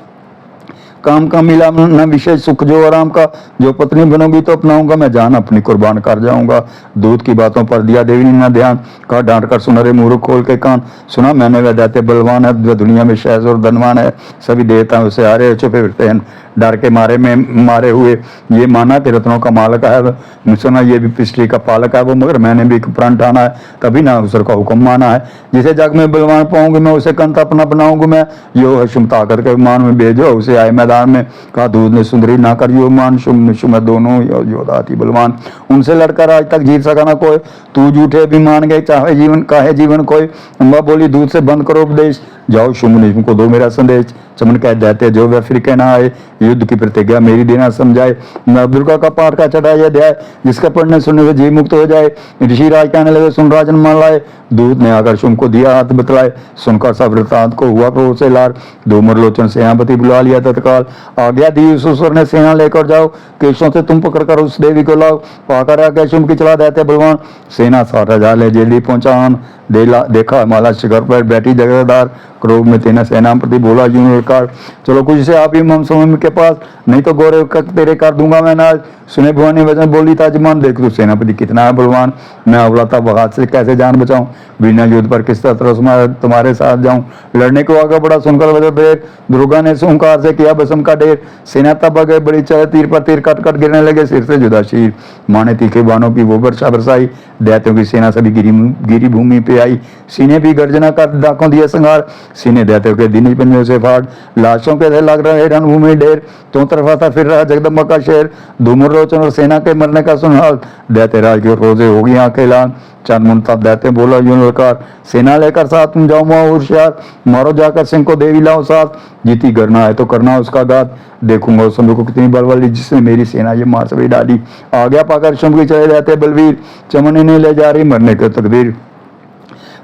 काम का मिला न विशेष सुख जो आराम का, जो पत्नी बनोगी तो अपनाऊंगा मैं जान अपनी कुर्बान कर जाऊंगा, दूध की बातों पर दिया देवी ने न ध्यान, कहा डांट कर सुना रे मूर्ख खोल के कान, सुना मैंने वह दैत्य बलवान है, वह दुनिया में शहज और धनवान है, सभी देवता उसे आ रहे छुपे फिरते हैं, डर के मारे हुए, ये माना कि रत्नों का मालक है, सुना ये भी पिछली का पालक है वो, मगर मैंने भी प्रण ठाना है, तभी ना उसर का हुक्म माना है, जिसे जग में बलवान पाऊंगी मैं उसे कंत अपना बनाऊंगी मैं, यो है शुम ताकत के मान में भेजो उसे आए मैदान में, कहा दूध ने सुंदरी ना कर यो मान, शुम शुम दोनों योद्धा थी बलवान, उनसे लड़कर आज तक जीत सका ना कोई, तू झूठे भी मान गए चाहे जीवन काहे जीवन कोई, अम्बा बोली दूध से बंद करो उपदेश, जाओ शुम्भ को दो मेरा संदेश। चमन कह देते जो वह फिर कहना आए, युद्ध की प्रतिज्ञा मेरी देना समझाए। दुर्गा का पाठ का चढ़ा यह अध्याय, जिसका पढ़ने सुनने से जीव मुक्त हो जाए। ऋषि राज कहने लगे सुन राजन मान लाए, दूत ने आकर शुम्भ को दिया हाथ बतलाए। सुनकर सब वृतांत को हुआ क्रोध से लार, धूम्र लोचन सेनापति बुला लिया तत्काल। आज्ञा दी उस ईश्वर ने सेना लेकर जाओ, केशों से तुम पकड़कर उस देवी को लाओ। पाकर आज्ञा शुम्भ की चला देते बलवान, सेना 60,000 ले जल्दी पहुंचा आन। देखा माला शिखर पर बैठी जगदार, क्रोध में तेना सेनापति बोला यूं ललकार, चलो कुछ से आप ही मम समय के पास, नहीं तो गौरव कर तेरे कर दूंगा मैं नाज। सुने भवानी वचन बोली ताजमान, देख तू सेनापति कितना है बलवान, मैं अवला था हाथ से कैसे जान बचाऊं। बिना युद्ध पर किस तरह तुम्हारे साथ जाऊं, लड़ने को आगे बढ़ा सुनकर वजह देर। दुर्गा ने सुंकार से किया बसम का ढेर, सेना तब गए बड़ी चले, तीर पर तीर कट कट गिरने लगे सिर से जुदा शीर। माने तीखे बाणों की वो वर्षा बरसाई, दैत्यों की सेना सभी गिरी भूमि पे आई। सीने भी गर्जना कर डाकों दिए संगार, सीने दैत्यों के दिन पंजों से फाड़। लाशों के थे लग रहे रणभूमि ढेर, तो तरफा था फिर रहा जगदम्बा का शेर। धूम्र लोचन और सेना के मरने का सुनहाल, दैत्य राज की रोजे होगी आंखें लाल। चंद मुंता दैत्य बोला यूं ललकार, सेना लेकर साथ तुम जाओ माओ होशियार, मारो जाकर सिंह को देवी लाओ साथ। जीती करना है तो करना उसका घात, देखूंगा उस शंभु को कितनी बल वाली जिसने मेरी सेना ये मार सभी डाली। आज्ञा पाकर शंभु की चले जाते बलवीर, चमन इन्हें ले जा रही मरने के तकदीर।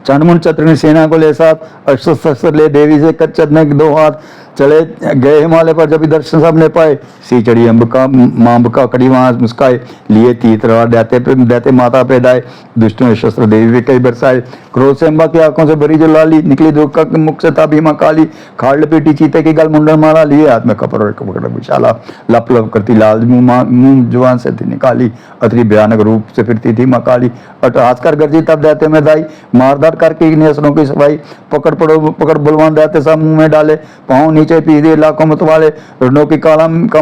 चंडमुंड चत्र ने सेना को ले साथ, अस्त्र शस्त्र ले देवी से कच्चने के दो हाथ। चले गए हिमालय पर जब दर्शन सब ने पाए, सी चढ़ी अंबिका मांबिका कड़ी वहां मुस्काए। लिए तीतरा दैते माता पैदाए, दुष्टों ने शस्त्र देवी पे कई बरसाए। क्रोध से अम्बा की आंखों से भरी जो लाली, निकली दुर्गा के मुख से था भीमा काली। खाड़ लपेटी चीते की गल मुंडन माला, लिए हाथ में कपर और कपड़ विशाला। लप लप करती लाल मुंह जुबान से थी निकाली, अतरी भयानक रूप से फिरती थी माँ काली। अटहास कर गर्जी तब दैते में दाई, मारदार करके नेसरों की सफाई। पकड़ बलवान दैते सब मुंह में डाले, पाँव नीचे पी दिए लाखों मतवाले। रुडों की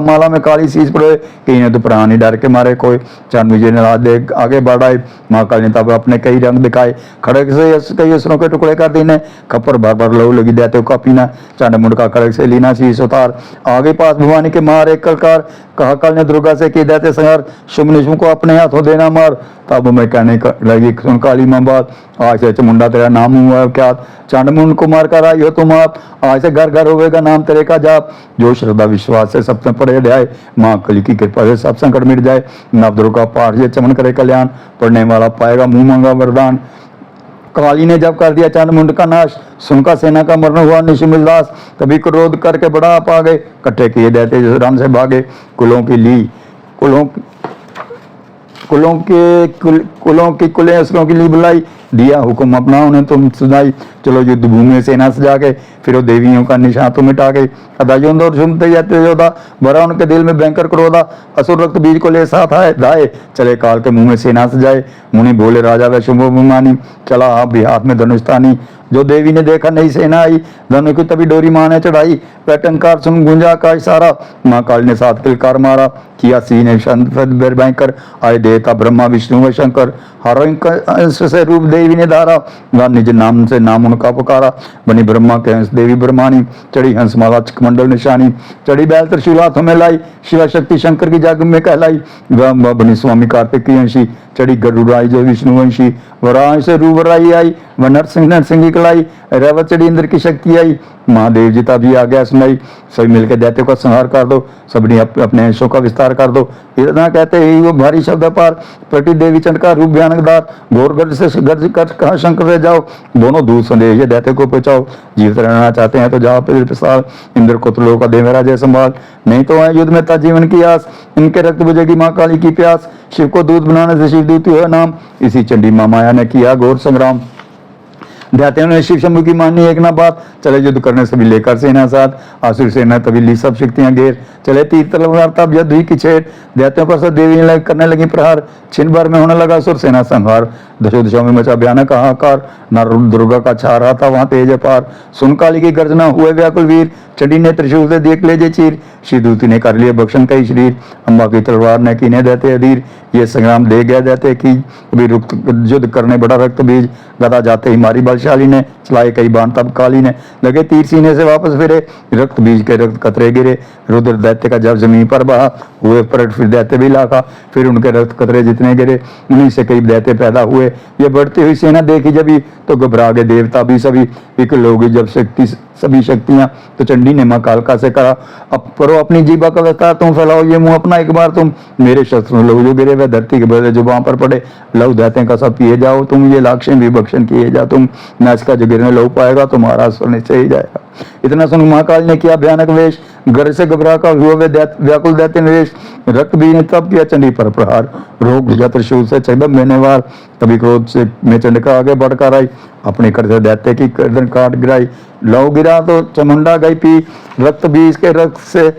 माला में काली सीस पड़े, कहीं ने तो प्राणी डर के मारे कोई। चंद विजय ने हाथ दे आगे बढ़ाए, माँ काली ने तब अपने कई रंग दिखाए। खड़क से कई असरों के टुकड़े कर दीने, खप्पर भर भर लहू लगी दैत्यों का पीना। चंड मुंड का खड़क से लीना शीस उतार, आगे पास भवानी के मार एक कलकार। कहा काल ने दुर्गा से की दैत्य संहार, शुभ निशुम को अपने हाथों देना मार। तब मैं कहने लगी सुन काली मां बात, आज से मुंडा तेरा नाम हुआ क्या। चांडमुंड को मार कर आई हो तुम आप, आज से घर घर होगा नाम तेरे का जाप। जो श्रद्धा विश्वास से सबसे पढ़े जाए, माँ कली की कृपा से सब संकट मिट जाए। नव दुर्गा पाठ ये चमन करे कल्याण, पढ़ने वाला पाएगा मुंह मांगा वरदान। काली ने जब कर दिया चांडमुंड का नाश, सुनका सेना का मरण हुआ निशुम्भ दास। तभी क्रोध करके बड़ा आप आ गए, कट्ठे किए देते जिस राम से भागे। कुलों की कुलें असरों की ली बुलाई, दिया हुक्म अपना उन्हें तुम सुनाई। चलो युद्ध भूमि में सेना सजा के, फिर देवियों का निशान तुम मिटा के। अदायों और सुनते जाते योदा, भरा उनके दिल में भयंकर क्रोधा। असुर रक्त बीज को ले साथ आए दाए, चले काल के मुंह में सेना सजाए। मुनि बोले राजा व शुभ अभिमानी, चला आप भी हाथ में धनुष तानी। जो देवी ने देखा नहीं सेना आई, धनु की तभी डोरी माँ ने चढ़ाई। टंकार सुन गुंजा आकाश सारा, माँ काली ने 7 किलकार मारा। किया सीने भयंकर, आए देवता ब्रह्मा विष्णु व शंकर। हर अंश से रूप देवी ने धारा, निज नाम से नाम उनका पुकारा। बनी ब्रह्मा के हंस देवी ब्रह्मानी, चढ़ी हंस माला मंडल निशानी। चढ़ी बैल त्रिशूल हाथों में लाई, शिवा शक्ति शंकर की जाग में कहलाई। बनी स्वामी कार्तिक की अंशी, चढ़ी गरुड़ाई जो विष्णुवंशी। वरांश से रूबराई आई, वह नरसिंह की कलाई। रेवत चढ़ी इंद्र की शक्ति आई, महादेव जी तभी आ गया सुनाई। सभी मिलकर दैत्यों का संहार कर दो, सबने अपने अंशों का विस्तार कर दो। इतना कहते ही वो भारी शब्द पार, प्रति देवी चंड का रूप भयानकदार। घोर गर्ज से गर्ज कर कहा शंकर से जाओ, दोनों दूत संदेश दैत्य को पहुंचाओ। जीवित रहना चाहते हैं तो जाओ प्रसाद, इंद्र को तो लोग का दे मेरा जय संभाल। नहीं तो है युद्ध में था जीवन की आस, इनके रक्त बुझेगी माँ काली की प्यास। शिव को दूत बनाने से शिव दूत हुआ नाम, इसी चंडी माँ माया ने किया घोर संग्राम। दैत्यों ने शिव शंभु की मानी एक ना बात, चले युद्ध करने सभी लेकर सेना साथ। आसुर सेना तभी ली सब शक्तियां घेर, चले तीर तलवार तब युद्ध हुई की छेड़। दैत्यों पर सब देवी करने लगी प्रहार, छिन भर में होने लगा असुर सेना संहार। दशो दिशाओं में मचा भयानक हाहाकार, न दुर्गा का छा रहा था वहां तेज अपार। सुन काली की गर्जना हुए व्याकुल वीर, चंडी ने त्रिशूल से देख लेजे चीर, श्री दूती ने कर लिए बख्शन कई शरीर, अम्बा की तलवार ने कीने देते अधीर, ये संग्राम दे गया देते की कभी रुक युद्ध करने बड़ा रक्त बीज, गदा जाते ही मारी बलशाली ने, चलाए कई बाण तब काली ने, लगे तीर सीने से वापस फिरे, रक्त बीज के रक्त कतरे गिरे, रुद्र दैत्य का जब जमीन पर बहा, हुए पलट फिर दैत्य भी लाखा, फिर उनके रक्त कतरे जितने गिरे, उन्हीं से कई दैत्य पैदा हुए, ये बढ़ती हुई सेना देखी जभी तो घबरा गए देवता भी सभी, विकल हो गई जब शक्ति सभी शक्तियां, तो चंडी ने मां कालका से कहा, अब करो अपनी जीवा का विस्तार, तुम फैलाओ ये मुंह अपना एक बार, तुम मेरे शस्त्रों लहू जो गिरे वह धरती के बदले जो वहां पर पड़े, लहू दैत्य का सब पिए जाओ तुम, ये लाक्षण भी भक्षण किए जा तुम, नाच का जो गिरने लहू पाएगा तुम्हारा स्वर निश्चय ही जाएगा। इतना सुन महाकाल ने किया भयानक वेश, घर से घबरा कर हुआ व्याकुल दैत्य निवेश, रक्त बीज ने तब किया चंडी पर प्रहार, रोग भेजा त्रिशूल से चकदम मैंने वार, तभी क्रोध से मैं चंडिका आगे बढ़कर आई, अपने कर से दैत्य की गर्दन काट गिराई, लहू गिरा तो चमुंडा गई पी, रक्त बीज के रक्त से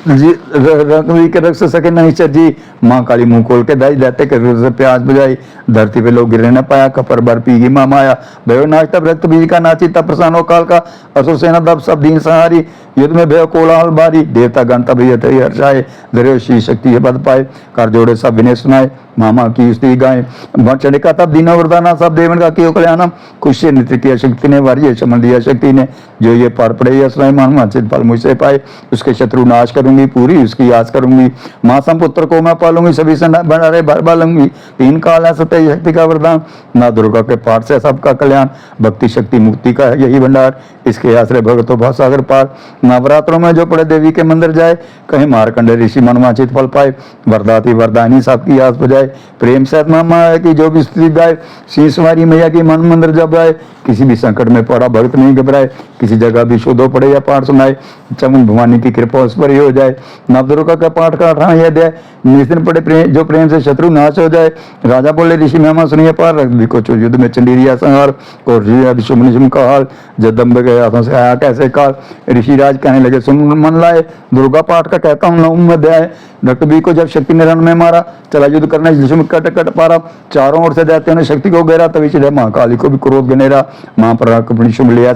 के रक्त से सके नहीं चजी, माँ काली मुंह खोल के दाई दैत्य के विरुद्ध से प्याज बुझाई, धरती पे लोग गिरने न पाया, कपर भर पीगी माँ माया, भयो नाच तब रक्त बीज का नाची तब प्रसन्न हो काल का, असुर सेना दब सब दीन सहारी, युद्ध में भयो कोलाहल भारी, देवता गण तब हर्षाए, धैर्य श्री शक्ति पद पाए, कर जोड़े सब विनय सुनाए, मामा की स्त्री गाय, चंडिका तब दीना वरदाना सब देवन का कियो कल्याणम, खुशी नृत्य किया शक्ति ने वार्य समन दिया शक्ति ने, जो ये पार पड़े असुर मान वांछित फल मुझसे पाए, उसके शत्रु नाश करूंगी पूरी उसकी आस करूंगी, माँ पुत्र को मैं पालूंगी सभी से भंडारे भर बालूंगी, तीन काल है सत्य शक्ति का वरदान, माँ दुर्गा के पाठ से सबका कल्याण, भक्ति शक्ति मुक्ति का है यही भंडार, इसके आश्रय भगतों भासागर पार, नवरात्रों में जो पड़े देवी के मंदिर जाए, कहीं मारकंडे ऋषि मनवांछित फल पाए, वरदाती वरदानी सबकी आस बजाए, प्रेम से मामा है कि जो भी स्त्री गाय, शीशवारी मैया की मन मंदिर जब आए, किसी भी संकट में पड़ा भक्त नहीं घबराए, किसी जगह भी शोधो पड़े या पाठ सुनाए, चमुन भवानी की कृपा उस पर ही हो जाए, नवदुर्गा का पाठ का अठारह यह अध्याय, निस्दिन पड़े जो प्रेम से शत्रु नाश हो जाए, राजा बोले ऋषि मेहमा सुनिए पार, रघुवी को युद्ध में चंडीरिया संहार, और शुभ का हाल, जगदम्ब गए हाथों से आया कैसे काल, ऋषि राज कहने लगे सुन मन लाए, दुर्गा पाठ का कहता हूँ नवम अध्याय, रघुवी को जब शक्ति ने रण में मारा, चला युद्ध करने कट कट पारा, चारों ओर से दैत्यों ने शक्ति को घेरा, तभी चिढ़े माँ काली को भी क्रोध गनेरा, माँ पर अपनी शुभ लिया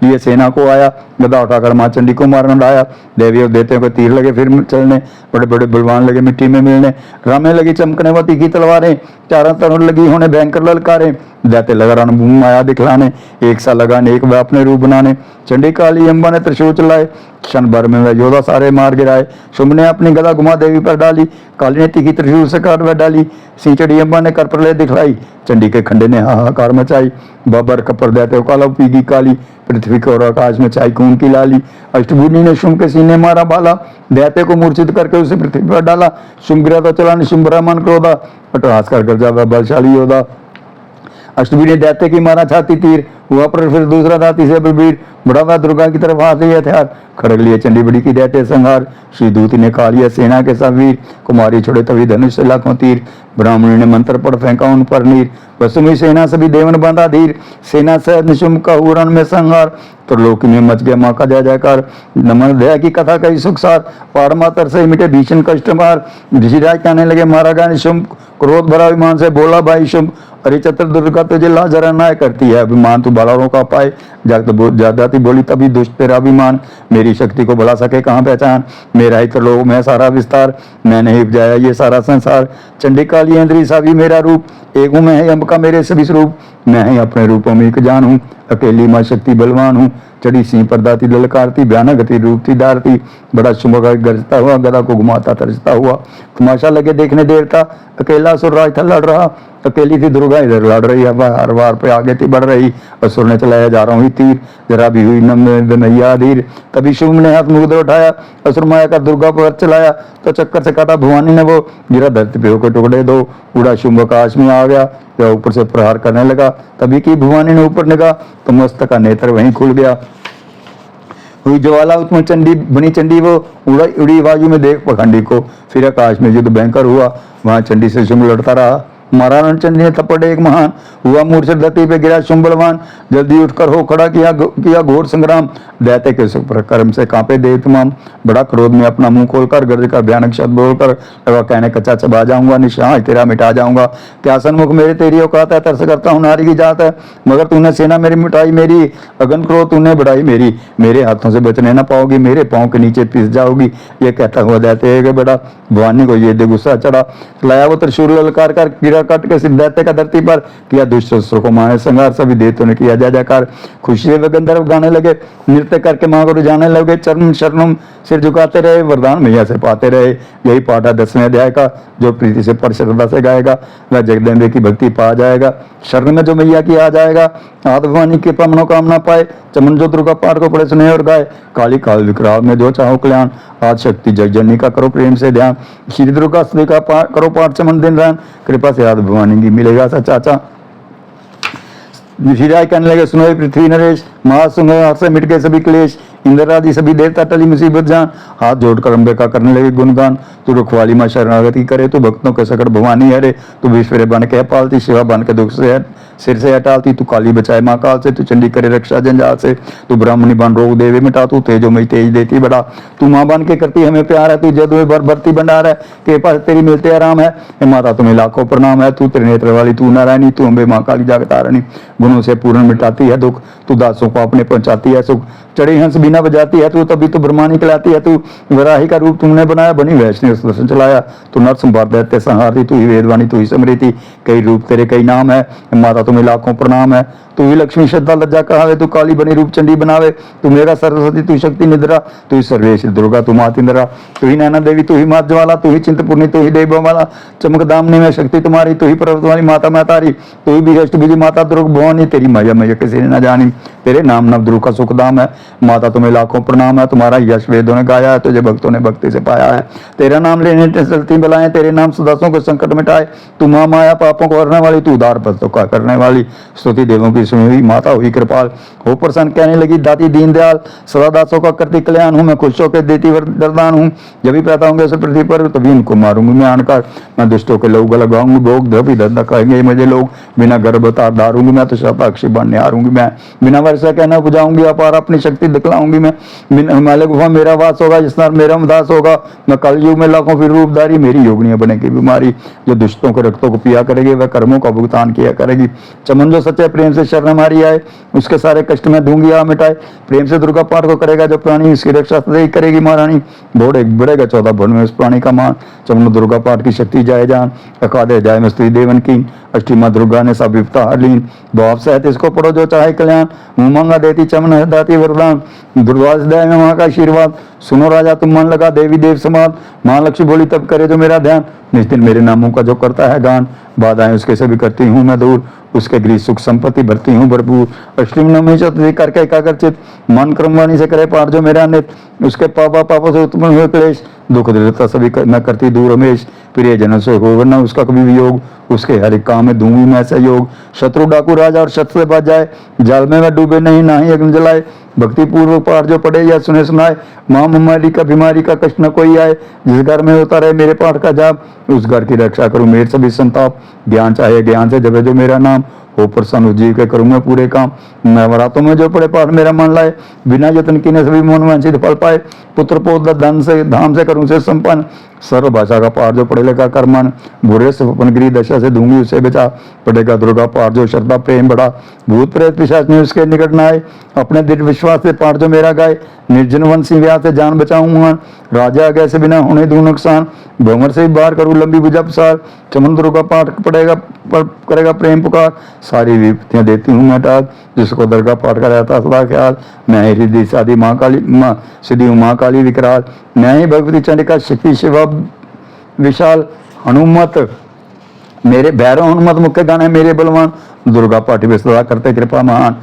लिए सेना को आया, गदा उठाकर माँ चंडी को मारने लाया, देवी और देवताओं को तीर लगे फिर चलने, बड़े बड़े बलवान लगे मिट्टी में मिलने, रामें लगी चमकने व तीखी तलवारें, चारों तरफ लगी होने भयंकर ललकारें, दैत्य लगा रणभूमि माया दिखलाने, एक सा लगाने एक वह अपने रूप बनाने, चंडी काली अम्बा ने त्रिशूल चलाए, क्षण भर में वह योद्धा सारे मार गिराए, शुभ ने अपनी गदा घुमा देवी पर डाली, काली ने तीखी त्रिशूल से काट वह डाली, सिंचड़ी अम्बा ने कर प्रलय दिखलाई, चंडी के खंडे ने हाहाकार मचाई, बबर कपर दैत्य काला पीगी काली, पृथ्वी को और आकाश में चाई खून की लाली, अष्टभुजी ने शुंभ के सीने मारा बाला, दैत्य को मूर्छित करके उसे पृथ्वी पर डाला, शुंभ गिरा तो चला निशुंभरा मन क्रोधा, अटहास कर जा वह बलशाली योद्धा, अष्टभुजी ने दैत्य की मारा छाती तीर, हुआ पर फिर दूसरा था तीसरे बलबीर, बढ़ावा दुर्गा की तरफ हाथ लिए हथियार, खड़ग लिए चंडी बड़ी की दैत्य संहार, श्री दूत ने कालिया सेना के सब वीर, कुमारी छोड़े तभी धनुष से लाखों तीर, ब्राह्मणी ने मंत्र पढ़ फेंका उन पर नीर, वसुमी सेना सभी देवन बांधा धीर, सेना से निशुंभ का हुरण में संहार, तो लोक में मच गया माँ का जय जयकार, नमन दया की कथा कही सुखसार, पारमातर से मिटे भीषण कष्ट मार, ऋषिराज कहने लगे मारा गया निशुंभ, क्रोध भरा विमान से बोला भाई शुंभ, अरे चतर दुर्गा तुझे लाज रनाय करती है अभिमान तू बालारों का पाए, जाती बोली तभी दुष्ट तेरा अभिमान, मेरी शक्ति को भला सके कहाँ पहचान, मेरा ही तो लोग मैं सारा विस्तार, मैंने ही उपजाया ये सारा संसार, चंडी काली इंद्री सभी मेरा रूप, एक हूँ मैं है अम्ब का मेरे सभी स्वरूप, मैं ही अपने रूपों में एक जान हूँ, अकेली माँ शक्ति बलवान हूँ, चढ़ी सिंह पर दाती ललकारती, भयानक गति रूप थी डारती, बड़ा शुभ गरजता हुआ गदा को घुमाता तरसता हुआ, तमाशा लगे देखने देवता, अकेला असुर राज था लड़ रहा, अकेली थी दुर्गा इधर लड़ रही, अब हर बार पे आगे थी बढ़ रही, असुर ने चलाया जा रहा हूँ तीर, जरा भी हुई नैया धीर, तभी शुभ ने हाथ मुद्र उठाया, असुर माया का दुर्गा पर चलाया, तो चक्कर से काटा भवानी ने वो, गिरा धरती पे होकर टुकड़े दो, उड़ा शुंभ आकाश में आ गया, या ऊपर से प्रहार करने लगा, तभी की भवानी ने ऊपर निगाह, तो मस्तक का नेत्र वहीं खुल गया, हुई ज्वाला उसमें चंडी बनी चंडी वो, उड़ी वायु में देख पखंडी को, फिर आकाश में युद्ध भयंकर हुआ, वहां चंडी से शुंभ लड़ता रहा, मारा रणचंडी ने थप्पड़ एक महान, हुआ मूर्छित धरती पे गिरा शुंभ बलवान, जल्दी उठकर हो खड़ा किया घोर संग्राम, दैत्य के कर्म से कांपे देव तमाम, बड़ा क्रोध में अपना मुंह खोलकर गर्ज का भयानक शब्द बोलकर लगा कहने कच्चा चबा जाऊंगा, निशान तेरा मिटा जाऊंगा, क्या सन्मुख मेरे तेरी औकात है, तरस करता हूं नारी की जात है, मगर तूने सेना मेरी मिटाई मेरी, अगन क्रोध तूने बढ़ाई मेरी, मेरे हाथों से बचने न पाओगी, मेरे पांव के नीचे पिस जाओगी। ये कहता हुआ दैत्य के बड़ा भवानी को ये दे गुस्सा चढ़ा, लाया वो त्रिशूल ललकार कर कीड़ा काट के सिद्ध दैत्य का धरती पर किया दुष्ट शस्त्रों को मारे संगार, सभी देवतों ने किया जय जयकार, खुशी से वे गंधर्व गाने लगे, नृत्य करके मां को रुझाने लगे, चरण शरणों सिर झुकाते रहे, वरदान मैया से पाते रहे। यही पाठ है 10वें अध्याय का, जो प्रीति से पर श्रद्धा से गाएगा वह जगदम्बे की भक्ति पा जाएगा, शरण में जो मैया की आ जाएगा, आद भवानी कृपा मनोकामना पाए, चमन जो दुर्गा पाठ को पढ़े सुने और गाए, काली काल विकराल में जो चाहो कल्याण, आज शक्ति जगजननी का करो प्रेम से ध्यान, श्री दुर्गा स्तुति का करो पाठ चमन दिन रात, कृपा से आद भवानी की मिलेगा सच्चा। ऋषिराज कहने लगे सुनो पृथ्वी नरेश, महासुंग हाथ से मिट गए सभी क्लेश, इंद्र आदि सभी देवता टली मुसीबत जान, हाथ जोड़कर अम्बे का करने लगे गुणगान, तू रखवाली मां शरणागति करे, तू भक्तों के सकट भवानी हरे, तू विश्व बन के पालती, शिवा बन के दुख से सिर से हटाती, तू काली बचाए मां काल से, तू चंडी करे रक्षा जंजाल से, तू ब्राह्मणी बन रोग देवे मिटा, तू तेजो मई तेज देती बड़ा, तू मां बन के करती हमें प्यार है, तू जद में भर भरती भंडार है, तेरे पास तेरी मिलते आराम है, हे माता तुम्हें लाखों प्रणाम है, तू त्रिनेत्र वाली तू नारायणी, तू अम्बे मां काली जागतारणी, गुणों से पूर्ण मिटाती है दुख, तू दासों को अपने पहुंचाती है सुख, चढ़े हंस बिना बजाती है तू, तभी तो ब्रह्मानी खिलाती है तू, वराही का रूप तुमने बनाया, बनी वैष्णव सुदर्शन चलाया, तू नर संभार दैत्य संहारती, तू ही वेदवाणी तू ही समृति, कई रूप तेरे कई नाम है, माता तुम्हें लाखों प्रणाम है, तू ही लक्ष्मी श्रद्धा लज्जा कहावे, तू काली बनी रूप चंडी बनावे, तू मेरा सरस्वती तू शक्ति निद्रा, तू ही सर्वेश दुर्गा तू मात इंद्रा, तू ही नैना देवी तू ही मात ज्वाला, तू ही चिंतपूर्णी तू ही देव माला, चमक दामनी में शक्ति तुम्हारी, तू ही पर्वत वाली माता मैं तारी, तू ही भी अष्ट बीजी माता दुर्ग भवानी, तेरी मैया मैया किसी ने न जानी, तेरे नाम नव दुर्ग का सुख दाम है, माता तुम्हें लाखों प्रणाम है, तुम्हारा यश वेदों ने गाया है, तुझे भक्तों ने भक्ति से पाया है, तेरा नाम लेने चलती बलाएं, तेरे नाम सदासों को संकट मिटाए, तू मां माया पापों को हरने वाली, तू उदार भक्तों का करने वाली, स्तुति देवों की सुनी हुई माता हुई कृपाल, हो प्रसन्न कहने लगी दाती दीन दयाल, सदा दासों का करती कल्याण हूँ, मैं खुश होकर देती वरदान हूँ, जब भी पैदा होंगे पृथ्वी पर तभी उनको मारूंगी मैं आनकर, मैं दुष्टों के लोग लगाऊंगी भोग द्रव्य धंधा कहेंगे मुझे लोग, बिना गर्भ धारूंगी मैं तो शताक्षी बन निहारूंगी मैं, बिना वर्षा कहना बुझाऊंगी अपार अपनी शक्ति दिखलाऊंगी मैं, बिना हिमालय गुफा मेरा वास होगा, जिस नार मेरा उदास होगा, मैं कलयुग में लाखों फिर रूपधारी, मेरी योगनियां बनेगी बीमारी, जो दुष्टों के रक्तों को पिया करेगी वह कर्मों का भुगतान किया करेगी, चमन जो सच्चे प्रेम से शरण हमारी आए उसके सारे कष्ट में दूंगी आ मिटाए, प्रेम से दुर्गा पाठ को करेगा जो प्राणी इसकी रक्षा सदैव करेगी महारानी, बढ़ेगा 14 भवन में उस प्राणी का मान, चमन दुर्गा पाठ की शक्ति जाए जान, अकादे जाए में स्त्री देवन की, अष्टी माँ दुर्गा ने सब विपता हर लीन, भाव सहित इसको पढ़ो जो चाहे कल्याण, मुंह मांगा देती चमन दाती वरदान, दुर्वास दया में वहां का आशीर्वाद, सुनो राजा तुम मन लगा देवी देव समाद, माँ लक्ष्मी बोली तब करे जो मेरा ध्यान, निश्चित मेरे नामों का जो करता है गान, बाधाएं उसके से भी करती हूँ मैं दूर, उसके गृह सुख संपत्ति भरती हूँ भरपूर, अष्टमी नवमी चतुर्थी करके एकाग्रचित, मन क्रमवाणी से करे पाठ जो मेरा नित, उसके पापों से उत्पन्न हुए क्लेश, दुख दृढ़ता सभी मैं करती दूर रमेश, प्रिय जनों से हो वरना उसका कभी वियोग, उसके हर एक काम में दूंगी मैं सहयोग, शत्रु डाकू राजा और शत्रु से बच जाए, जल में वह डूबे नहीं ना ही अग्नि जलाए, भक्ति पूर्वक पाठ जो पढ़े या सुने सुनाए, महामारी का बीमारी का कष्ट न कोई आए, जिस घर में होता रहे मेरे पाठ का जाप, उस घर की रक्षा करूं मेरे सभी संताप, ज्ञान चाहे ज्ञान से जपे जो मेरा नाम, हो प्रसन्न जीव के करूं मैं पूरे काम, नवरातों में जो पढ़े पाठ मेरा मन लाए, बिना यत्न किने सभी मन वांछित फल पाए, पुत्र पौत्र धन से धाम से करूं से संपन्न, सर्व भाषा का पाठ जो पढ़े लेगा कर मन, बुरे से अपन गिरी दशा से दूंगी उसे बचा, पढ़ेगा दुर्गा पाठ जो श्रद्धा प्रेम बढ़ा, भूत प्रेत पिशाच में उसके निकट न आए, अपने दृढ़ विश्वास से पाठ जो मेरा गाए, निर्जन वंशी व्याध से जान बचाऊंगा, राजा आगे से बिना होने दूं नुकसान, भंवर से बाहर करूं लंबी बुझा प्रसार, चमन दुर्गा पाठ पढ़ेगा करेगा प्रेम पुकार, सारी विपत्तियां देती हूँ मैं टाल, जिसको दुर्गा पाठ का रहता सदा ख्याल, मैं ही रिद्धि साधी माँ काली माँ सिद्धि हूँ माँ काली विकराल, मैं ही भगवती चंडिका शक्ति शिवा विशाल, हनुमत मेरे भैरव हनुमत मुख्य गाने मेरे बलवान, दुर्गा पाठ में सदा करते कृपा महान।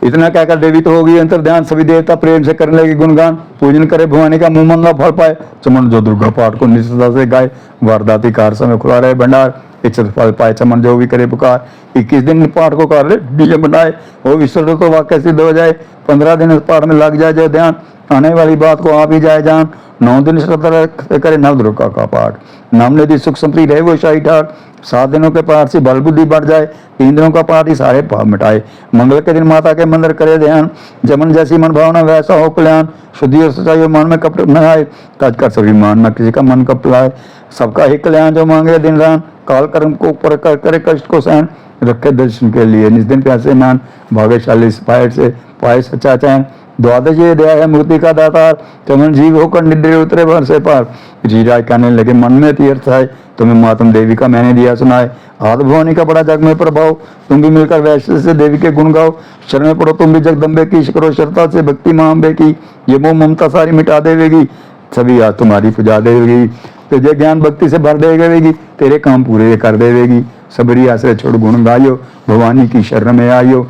इतना कहकर देवी तो होगी अंतर ध्यान, सभी देवता प्रेम से करने लगे गुणगान, पूजन करे भवानी का मुंह मंगा फल पाए, चमन जो दुर्गा पाठ को निष्ठा से गाए, वारदाती कार समय खुला रहे भंडार, इच्छित फल पाए चमन जो भी करे पुकार, 21 दिन पाठ को कर ले डीजे बनाए, हो विश्व तो वाक्य सिद्ध हो जाए, 15 दिन इस पाठ में लग जाए जो ध्यान, आने वाली बात को आप ही जाए जान, 9 दिन श्रद्धा रख करे नव दुर्गा का पाठ। नाम ने दी सुख संपत्ति रहे वो शाही ठाट। 7 दिनों के पाठ से बल बुद्धि बढ़ जाए। 3 दिनों का पाठ ही सारे पाप मिटाए। मंगल के दिन माता के मंदिर करे ध्यान। जमन जैसी मन भावना वैसा हो कल्याण। शुद्धि और सच्चाई मन में कपट न आए। तज कर सभी मान न किसी का मन कपलाए। सबका ही कल्याण जो मांगे दिन रात। काल कर्म को ऊपर कर करे कष्ट को सहन। रखे दर्शन के लिए निज दिन प्यासे मान। भाग्यशाली सिपाही से पाए सच्चा चैन। द्वादश ये दया है मूर्ति का दातार। चमन जीव होकर निड्र उतरे भर से पार। जी राय कहने लगे मन में तीर्थ है। तुम्हें मातम देवी का मैंने दिया सुनाए। आदि भवानी का बड़ा जग में प्रभाव। तुम भी मिलकर वैश्य से देवी के गुण गाओ। शरण में पड़ो तुम भी जगदम्बे की। करो श्रद्धा से भक्ति महाअंबे की। ये मोह ममता सारी मिटा देवेगी। सभी आज तुम्हारी पूजा देवेगी। तुझे ज्ञान भक्ति से भर देवेगी। तेरे काम पूरे कर देवेगी। सबरी आश्रय छोड़ गुण गायो। भवानी की शरण में आयो।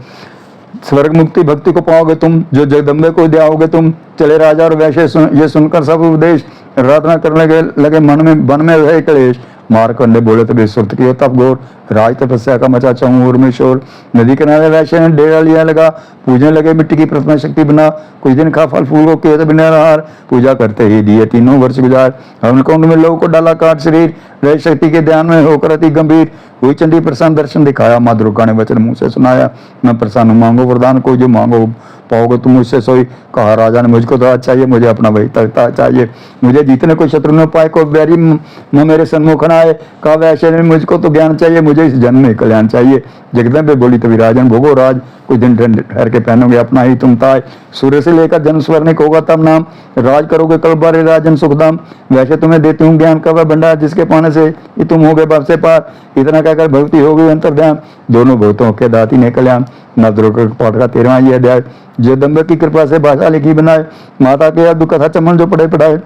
स्वर्ग मुक्ति भक्ति को पाओगे तुम। जो जगदम्बे को दियाओगे तुम। चले राजा और वैश्य ये सुनकर सब उपदेश। प्रार्थना करने लगे मन में वन में रहे क्लेश। मारकंडे बोले तभी सुरत की तप घोर। राज तपस्या का मचा चौर में शोर। नदी किनारे वैश्य ने डेरा लिया लगा। पूजने लगे मिट्टी की प्रतिमा शक्ति बना। कुछ दिन खा फल फूल को किए तब निराहार। पूजा करते ही दिए 3 वर्ष गुजार। हवन कुंड में लोगों को डाला काट शरीर। रह शक्ति के ध्यान में होकर अति गंभीर। हुई चंडी प्रसन्न दर्शन दिखाया। माँ दुर्गा ने वचन मुंह से सुनाया। मैं प्रसन्न हूं, मांगो वरदान को जो मांगो पाओगे तुम मुझसे सोई। कहा राजा ने मुझको तो आज चाहिए। मुझे अपना वही तख्ता चाहिए। मुझे जीतने को शत्रु न पाए। को बैरी मेरे सन्मुख न आए। कहा वैश्य ने मुझको तो ज्ञान चाहिए। मुझे इस जन्म में कल्याण चाहिए। जगदम्बे बोली तभी राजन भोगो राज। कुछ दिन ठहर के पहनोगे अपना ही तुम ताय। सूर्य से लेकर जन्म स्वर्णिक होगा तब नाम। राज करोगे कल बारे राजन सुखदाम। वैसे तुम्हें देती हूँ ज्ञान का वह भंडार जिसके पाने से ही तुम हो गए बाप से पार। इतना कहकर भक्ति हो गई अंतर्ध्यान। दोनों भक्तों के दाती ने कल्याण। नवदुर्गा पाठ का 13वां ये अध्याय। जगदम्बे की कृपा से भाषा लिखी बनाए। माता के अद्भुत कथा चमन जो पढ़े पढ़ाए।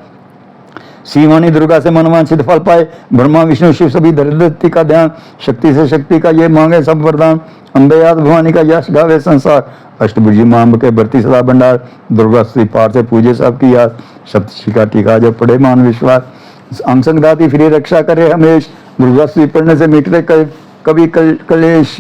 शिवानी दुर्गा से मनवांछित फल पाए। ब्रह्मा विष्णु शिव सभी धरती का ध्यान। शक्ति से शक्ति का ये मांगे सब वरदान। अम्बे याद भवानी का यश गावे संसार। अष्टभुजी मां के बरती सदा भंडार। दुर्गा स्त्री पार से पूजे सबकी याद। सप्तषि का टीका जब पढ़े मान विश्वास। अंग दाती फिर रक्षा करे हमेश। दुर्गा स्त्री पढ़ने से मिटते कभी कलेश।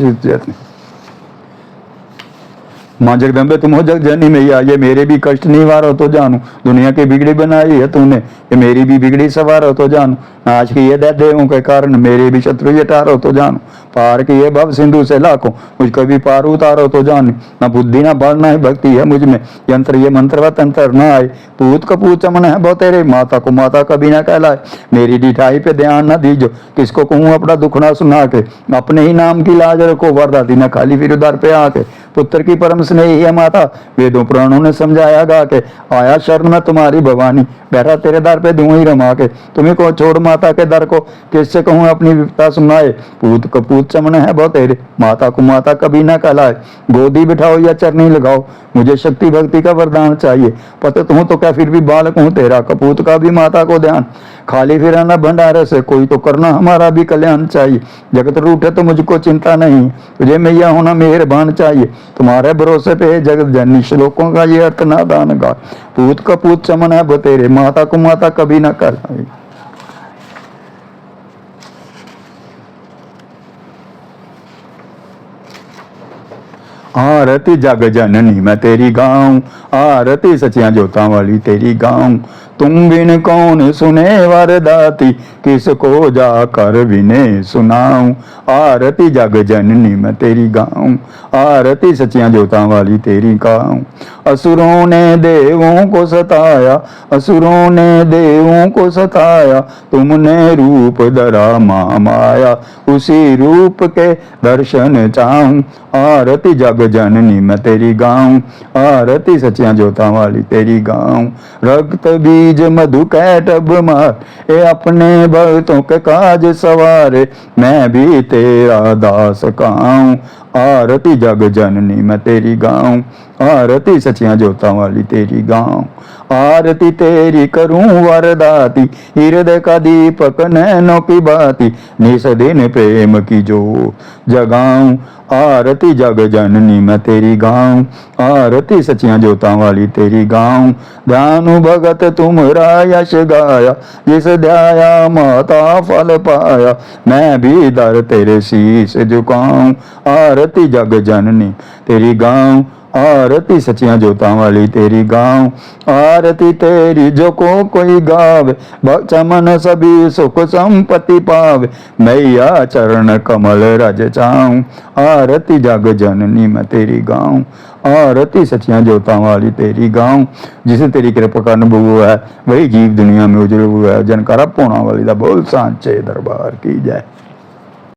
माँ जगदम्बे तुम हो जग जननी मैया। ये मेरे भी कष्ट निवारो तो जानू। दुनिया की बिगड़ी बनाई है तूने। ये मेरी भी बिगड़ी सवारो तो जानू। आज की ये देवों के कारण मेरे भी शत्रु ये टारो तो जानू। पार की ये भव सिंधु से लाखों मुझको भी पार उतारो तो जानू। ना बुद्धि ना बल ना ही भक्ति है मुझ में। यंत्र ये मंत्र व तंत्र न आए। पूत कपूत चमन है बहुत तेरे। माता को माता कभी ना कहलाए। मेरी डिठाई पे ध्यान न दीजो। किसको कहूँ अपना दुख ना सुना के। अपने ही नाम की लाज रखो। वरदाती न खाली फिर उधर पे आके। पुत्र की परम स्नेही है माता। वेदों पुराणों ने समझाया गा के। आया शरण में तुम्हारी भवानी। बैठा तेरे दर पे दूं ही रमा के। तुम्हें को छोड़ माता के दर को। किससे कहूँ अपनी विपता सुनाए। पूत कपूत चमन है बहुत तेरे। माता को माता कभी ना कहलाए। गोदी बिठाओ या चरनी लगाओ। मुझे शक्ति भक्ति का वरदान चाहिए। पतित हूं तो क्या फिर भी बालक हूं तेरा। कपूत का भी माता को ध्यान। खाली फिर आना भंडारे से कोई तो करना हमारा भी कल्याण चाहिए। जगत रूठे तो मुझको चिंता नहीं। तुझे मैया होना मेहरबान चाहिए। तुम्हारे भरोसे पे जगत जननी। श्लोकों का ये अर्थ ना दान गा। पूत कपूत चमन है बतेरे। माता को माता कभी ना कर। आरती जग जननी मैं तेरी गाऊं। आरती सचिया जोता वाली तेरी गाऊं। तुम बिन कौन सुने वरदाती। किसको जाकर विने सुनाऊं। आरती जग जननी मैं तेरी गाऊं। आरती सचिया जोता वाली तेरी गाऊं। असुरों ने देवों को सताया। असुरों ने देवों को सताया। तुमने रूप धरा मां माया। उसी रूप के दर्शन चाहूं। आरती जग जननी मैं तेरी गाऊं। आरती सचिया जोता वाली तेरी गाऊं। रक्त बीज मधु कैटब मार। ए अपने भक्तों के काज सवारे। मैं भी तेरा दास कहूं। आरती जग जननी मैं तेरी गाऊं। आरती सचिया जोता वाली तेरी गाऊं। आरती तेरी करूं वरदाती। हृदय का दीपक नैनों की बाती। निस दिन प्रेम की जो जगाऊं। आरती जग जननी मैं तेरी गाऊं। आरती सचिया जोता वाली तेरी गाऊं। ध्यानु भगत तुमरा यश गाया। जिस ध्याया माता फल पाया। मैं भी दर तेरे शीस झुकाऊं। आरती जग जननी तेरी गाऊं। आरती सचिया जोतां वाली तेरी गाऊं, आरती तेरी जो को कोई गावे, बख्शा मन सभी सुख संपत्ति पावे, मैया चरण कमल रज चाऊं, आरती जग जननी मैं तेरी गाऊं, आरती सचिया जोतां वाली तेरी गाऊं। जिसे तेरी कृपा का अनुभव हुआ है वही जीव दुनिया में उजड़ हुआ है, जनकारा पोना वाली दा बोल सांचे दरबार की जय।